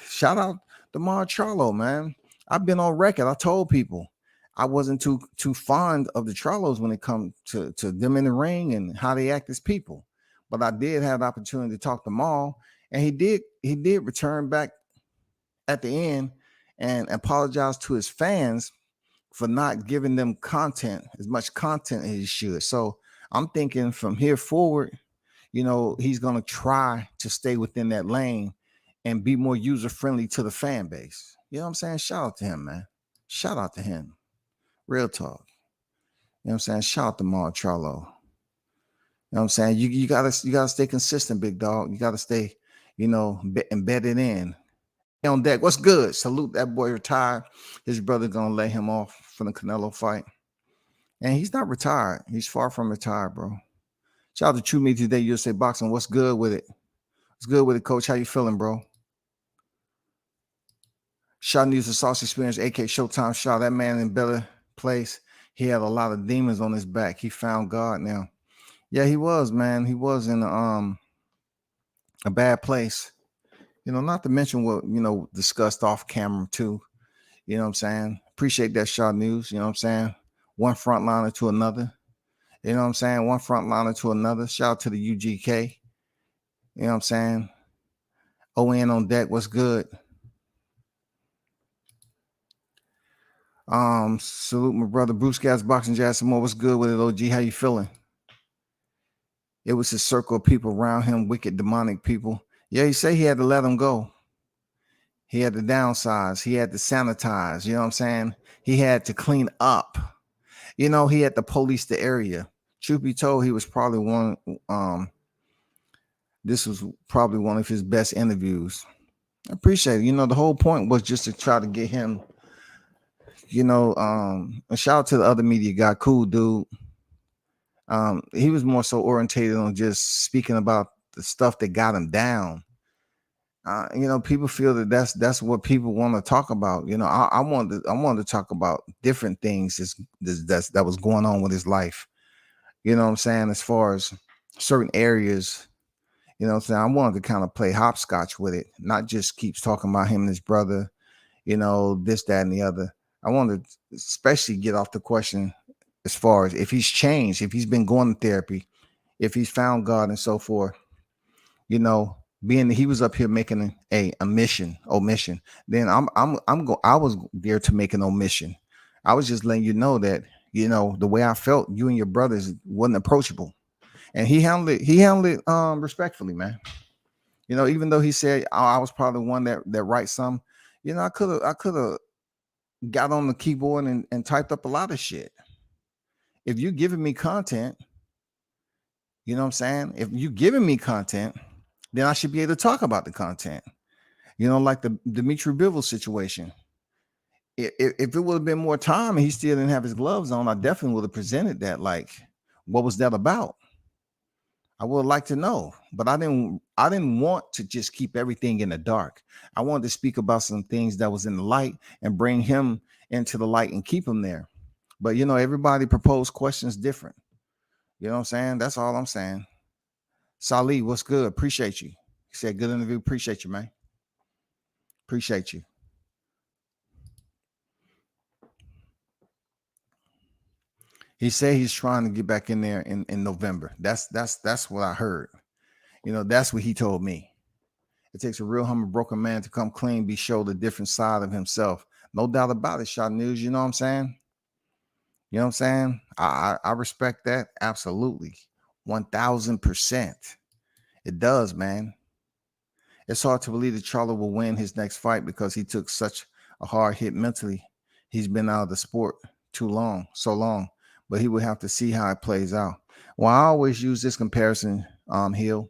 shout out to Jermall Charlo, man. I've been on record. I told people I wasn't too fond of the Charlos when it comes to them in the ring and how they act as people. But I did have the opportunity to talk to Maul, and he did return back at the end and apologize to his fans for not giving them as much content as he should. So I'm thinking from here forward, he's going to try to stay within that lane and be more user-friendly to the fan base. You know what I'm saying? Shout out to him, man. Shout out to him. Real talk. You know what I'm saying? Shout out to Jermall Charlo. You know what I'm saying? You gotta stay consistent, big dog. You gotta stay, embedded in. On deck, what's good? Salute that boy retired. His brother gonna let him off from the Canelo fight. And he's not retired. He's far from retired, bro. Shout out to True Me Today, USA Boxing. What's good with it? What's good with it, coach? How you feeling, bro? Shot News, the Sauce Experience, AK Showtime. Shot that man in better place. He had a lot of demons on his back. He found God now. Yeah, he was, man. He was in a bad place. Not to mention what, discussed off camera too. You know what I'm saying? Appreciate that, Shot News. You know what I'm saying? One frontliner to another. You know what I'm saying? One frontliner to another. Shout out to the UGK. You know what I'm saying? ON on deck. What's good? Salute my brother Bruce Gas Boxing Jazz some more. What's good with it, OG? How you feeling? It was his circle of people around him, wicked demonic people. Yeah, he said he had to let them go. He had to downsize. He had to sanitize. You know what I'm saying? He had to clean up. He had to police the area. Truth be told, he was probably this was probably one of his best interviews. I appreciate it. The whole point was just to try to get him a shout out to the other media guy, cool dude. He was more so orientated on just speaking about the stuff that got him down. People feel that that's what people want to talk about. I wanted to talk about different things that was going on with his life. You know what I'm saying? As far as certain areas, you know what I'm saying? I wanted to kind of play hopscotch with it, not just keeps talking about him and his brother, this, that, and the other. I wanted to especially get off the question as far as if he's changed, if he's been going to therapy, if he's found God and so forth, being that he was up here making a omission, then I was there to make an omission. I was just letting you know that, the way I felt, you and your brothers wasn't approachable. And he handled it respectfully, man. Even though he said, oh, I was probably the one that writes some, I could have got on the keyboard and typed up a lot of shit. If you're giving me content, you know what I'm saying? If you're giving me content, then I should be able to talk about the content. Like the Dimitri Bivol situation. If it would have been more time and he still didn't have his gloves on, I definitely would have presented that. Like, what was that about? I would like to know, but I didn't want to just keep everything in the dark. I wanted to speak about some things that was in the light and bring him into the light and keep him there. But everybody proposed questions different. You know what I'm saying? That's all I'm saying. Salih, what's good? Appreciate you. He said, good interview. Appreciate you, man. Appreciate you. He said he's trying to get back in there in November. That's what I heard. That's what he told me. It takes a real humble broken man to come clean, be showed a different side of himself. No doubt about it, Shot News. You know what I'm saying? You know what I'm saying? I respect that. Absolutely. 1000%. It does, man. It's hard to believe that Charlo will win his next fight because he took such a hard hit mentally. He's been out of the sport so long, but he would have to see how it plays out. Well, I always use this comparison, Hill,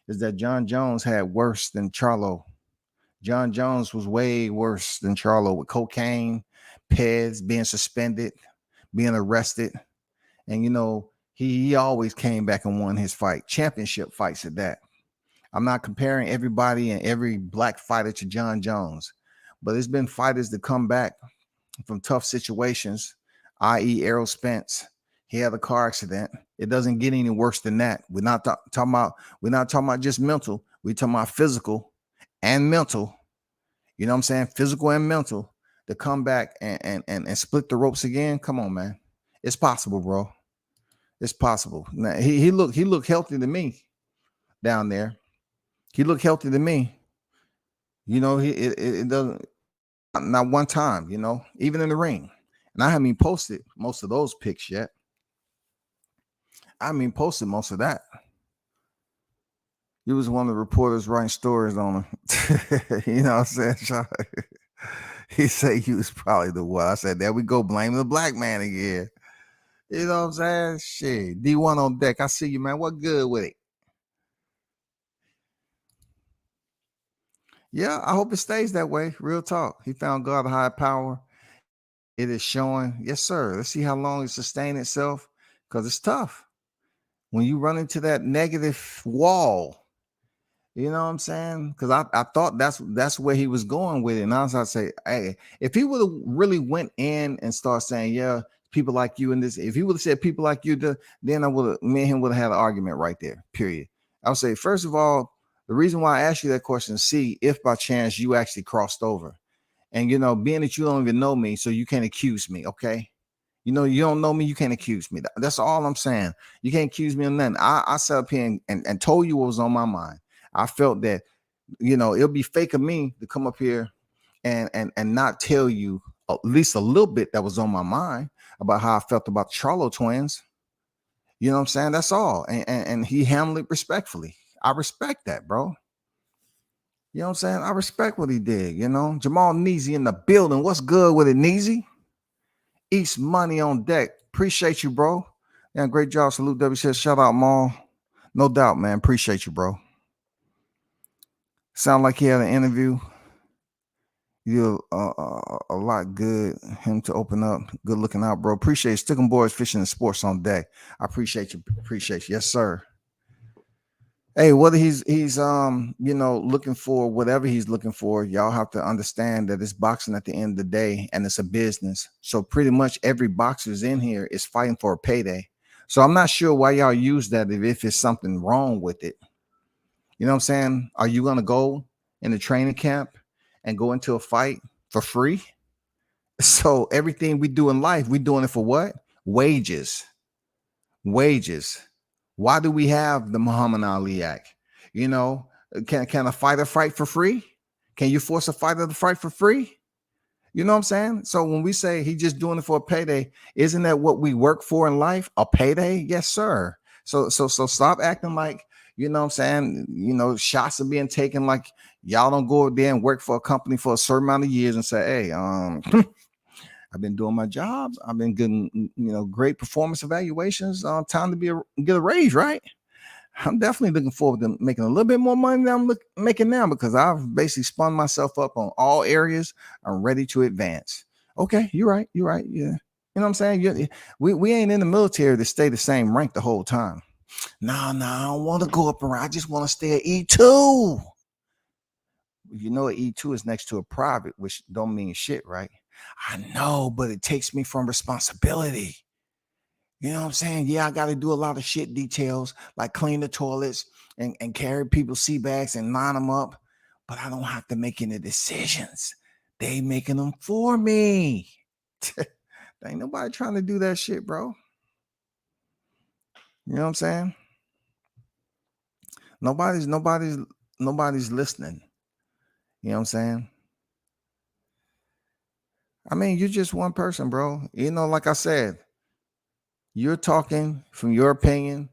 is that John Jones had worse than Charlo. John Jones was way worse than Charlo with cocaine, Peds, being suspended, being arrested. And, he always came back and won his fight, championship fights at that. I'm not comparing everybody and every black fighter to John Jones, but there's been fighters that come back from tough situations, i.e. Errol Spence. He had a car accident. It doesn't get any worse than that. We're not talking about just mental. We're talking about physical and mental. You know what I'm saying? Physical and mental to come back and split the ropes again. Come on, man. It's possible, bro. It's possible. Now, he looked healthy to me down there. He looked healthy to me. It doesn't, not one time, even in the ring. And I haven't even posted most of those pics yet. I haven't even posted most of that. He was one of the reporters writing stories on him. You know what I'm saying? He said he was probably the one. I said, there we go, blame the black man again. You know what I'm saying? Shit. D1 on deck. I see you, man. What good with it? Yeah, I hope it stays that way. Real talk. He found God a higher power. It is showing. Yes, sir. Let's see how long it sustains itself, because it's tough. When you run into that negative wall, you know what I'm saying? Because I thought that's where he was going with it. And I was like, say, hey, if he would have really went in and start saying, yeah, people like you in this, if he would have said people like you, then me and him would have had an argument right there, period. I would say, first of all, the reason why I asked you that question is see if by chance you actually crossed over. And, being that you don't even know me, so you can't accuse me, okay? You don't know me, you can't accuse me. That's all I'm saying. You can't accuse me of nothing. I sat up here and told you what was on my mind. I felt that, it'll be fake of me to come up here and not tell you at least a little bit that was on my mind about how I felt about the Charlo twins. You know what I'm saying? That's all. And he handled it respectfully. I respect that, bro. You know what I'm saying? I respect what he did, Jermall Neezy in the building. What's good with it, Neezy? East Money on deck. Appreciate you, bro. Yeah, great job. Salute WCS. Shout out, Maul. No doubt, man. Appreciate you, bro. Sound like he had an interview. You're a lot good. Him to open up. Good looking out, bro. Appreciate Sticking Boys Fishing and Sports on deck. I appreciate you. Appreciate you. Yes, sir. Hey, whether he's looking for whatever he's looking for, y'all have to understand that it's boxing at the end of the day, and it's a business. So pretty much every boxer's in here is fighting for a payday. So I'm not sure why y'all use that if it's something wrong with it. You know what I'm saying? Are you gonna go in the training camp and go into a fight for free? So everything we do in life, we doing it for what? Wages. Wages. Why do we have the Muhammad Ali Act? You know, can a fighter fight for free? Can you force a fighter to fight for free? You know what I'm saying? So when we say he just doing it for a payday, isn't that what we work for in life? A payday? Yes, sir. So stop acting like, you know what I'm saying, shots are being taken like y'all don't go there and work for a company for a certain amount of years and say, hey, I've been doing my job. I've been getting, great performance evaluations. Time to get a raise, right? I'm definitely looking forward to making a little bit more money than I'm making now because I've basically spun myself up on all areas. I'm ready to advance. Okay, you're right. You're right. Yeah. You know what I'm saying? We ain't in the military to stay the same rank the whole time. No, I don't want to go up around. I just want to stay at E2. You know, E2 is next to a private, which don't mean shit, right? I know, but it takes me from responsibility. You know what I'm saying? Yeah, I got to do a lot of shit details, like clean the toilets and carry people's sea bags and line them up. But I don't have to make any decisions. They making them for me. Ain't nobody trying to do that shit, bro. You know what I'm saying? Nobody's listening. You know what I'm saying? I mean, you're just one person, bro. You know, like I said, you're talking from your opinion.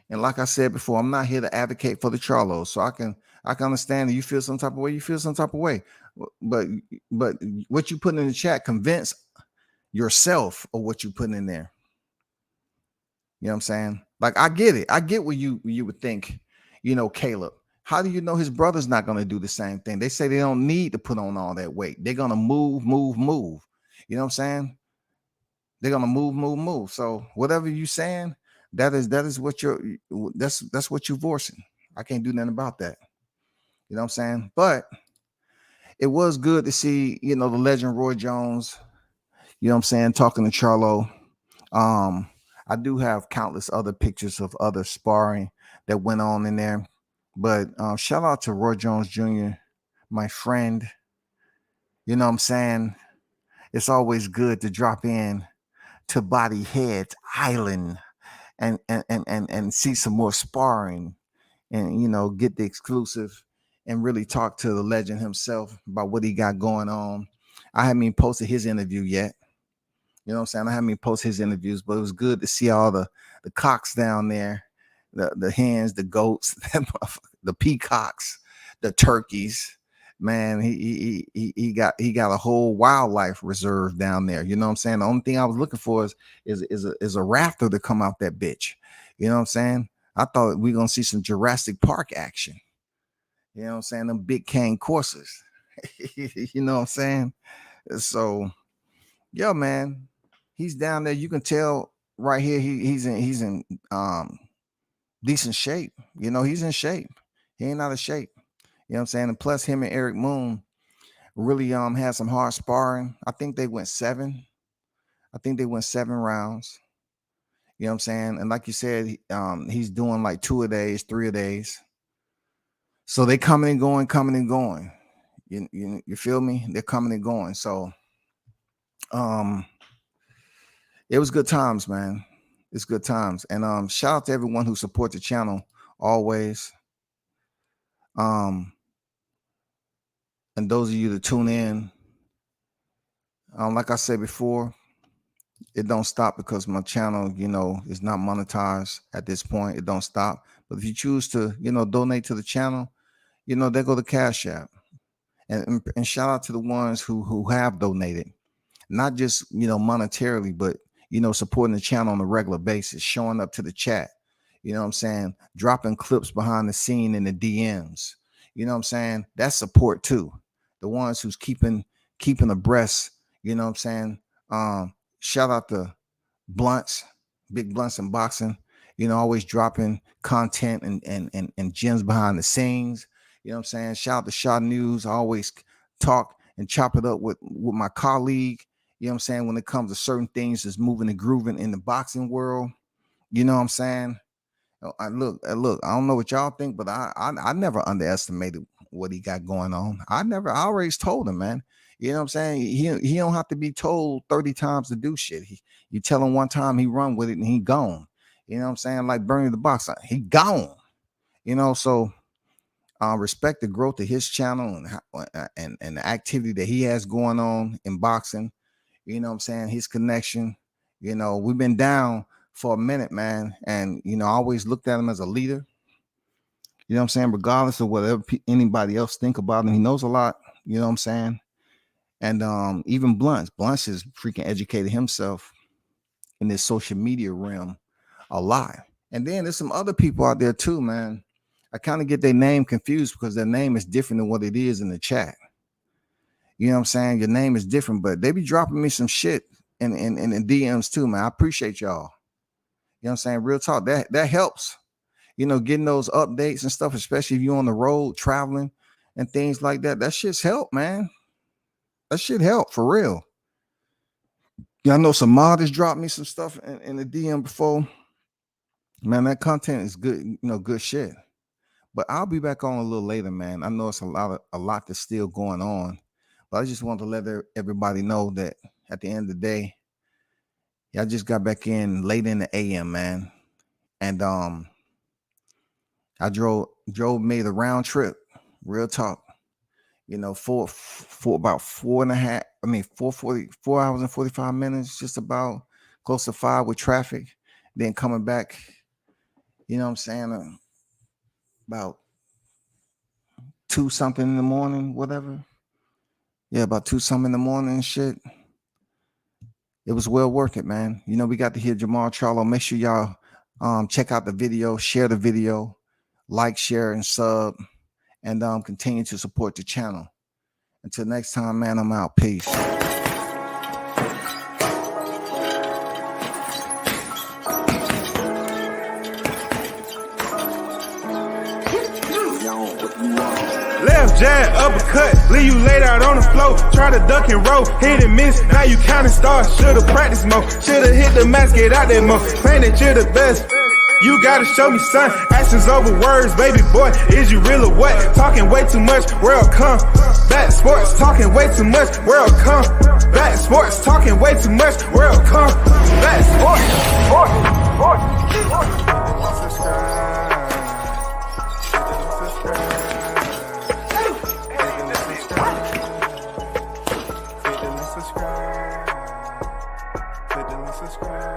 And like I said before, I'm not here to advocate for the Charlos. So I can understand that you feel some type of way. You feel some type of way. But what you put in the chat, convince yourself of what you put in there. You know what I'm saying? Like, I get it. I get what you would think, Caleb. How do you know his brother's not going to do the same thing? They say they don't need to put on all that weight. They're going to move. You know what I'm saying? They're going to move. So whatever you're saying, that is what that's what you're voicing. I can't do nothing about that. You know what I'm saying? But it was good to see, the legend Roy Jones, you know what I'm saying, talking to Charlo. I do have countless other pictures of other sparring that went on in there. But shout out to Roy Jones Jr., my friend. You know what I'm saying? It's always good to drop in to Body Heads Island and see some more sparring and, get the exclusive and really talk to the legend himself about what he got going on. I haven't even posted his interview yet. You know what I'm saying? I haven't even posted his interviews, but it was good to see all the cocks down there. The hens, the goats, the peacocks, the turkeys. Man, he got a whole wildlife reserve down there. You know what I'm saying? The only thing I was looking for is a raptor to come out that bitch. You know what I'm saying? I thought we were gonna see some Jurassic Park action. You know what I'm saying? Them big cane courses. You know what I'm saying? So, yo, man, he's down there. You can tell right here. He's in decent shape. He's in shape. He ain't out of shape. You know what I'm saying? And plus him and Eric Moon really had some hard sparring. I think they went 7 rounds. You know what I'm saying? And like you said, he's doing like 2 a days, 3 a days. So they coming and going. You feel me? They're coming and going. So it was good times, man. It's good times. And shout out to everyone who supports the channel always. And those of you that tune in, like I said before, it don't stop because my channel, is not monetized at this point. It don't stop. But if you choose to, donate to the channel, there go the Cash App. And shout out to the ones who have donated, not just, monetarily, but, supporting the channel on a regular basis, showing up to the chat, you know what I'm saying? Dropping clips behind the scene in the DMs. You know what I'm saying? That's support too. The ones who's keeping keeping abreast. You know what I'm saying? Shout out to Blunts, Big Blunts in boxing. You know, always dropping content and gems behind the scenes. You know what I'm saying? Shout out to Shaw News. I always talk and chop it up with my colleague. You know what I'm saying? When it comes to certain things that's moving and grooving in the boxing world. You know what I'm saying? Look, I don't know what y'all think, but I never underestimated what he got going on. I always told him, man. You know what I'm saying? He don't have to be told 30 times to do shit. You tell him one time, he run with it and he gone. You know what I'm saying? Like Bernie the Boxer, he gone. You know, so respect the growth of his channel and the activity that he has going on in boxing. You know what I'm saying? His connection. You know, we've been down for a minute, man. And, you know, I always looked at him as a leader. You know what I'm saying? Regardless of whatever anybody else think about him, he knows a lot. You know what I'm saying? And even Blunts has freaking educated himself in this social media realm a lot. And then there's some other people out there too, man. I kind of get their name confused because their name is different than what it is in the chat. You know what I'm saying? Your name is different, but they be dropping me some shit in DMs too, man. I appreciate y'all. You know what I'm saying? Real talk. That helps. You know, getting those updates and stuff, especially if you're on the road traveling and things like that. That shit's help, man. That shit help for real. Yeah, I know some modders dropped me some stuff in the DM before. Man, that content is good, you know, good shit. But I'll be back on a little later, man. I know it's a lot that's still going on. But I just want to let everybody know that at the end of the day, I just got back in late in the AM, man. And I made a round trip, real talk. You know, for about 4 hours and 45 minutes, just about close to 5 with traffic. Then coming back, you know what I'm saying, about 2 something in the morning, whatever. Yeah, about 2 something in the morning and shit. It was well worth it, man. You know, we got to hear Jermall Charlo. Make sure y'all check out the video, share the video, like, share, and sub. And continue to support the channel. Until next time, man, I'm out. Peace. Left jab, uppercut, leave you laid out on the floor. Try to duck and roll, hit and miss. Now you counting stars. Should've practiced more. Should've hit the mask, get out there more. Claim that you're the best. You gotta show me, son. Actions over words, baby boy. Is you real or what? Talking way too much, world come. Back sports, talking way too much, world come. Back sports, talking way too much, world come. Back sports, Subscribe.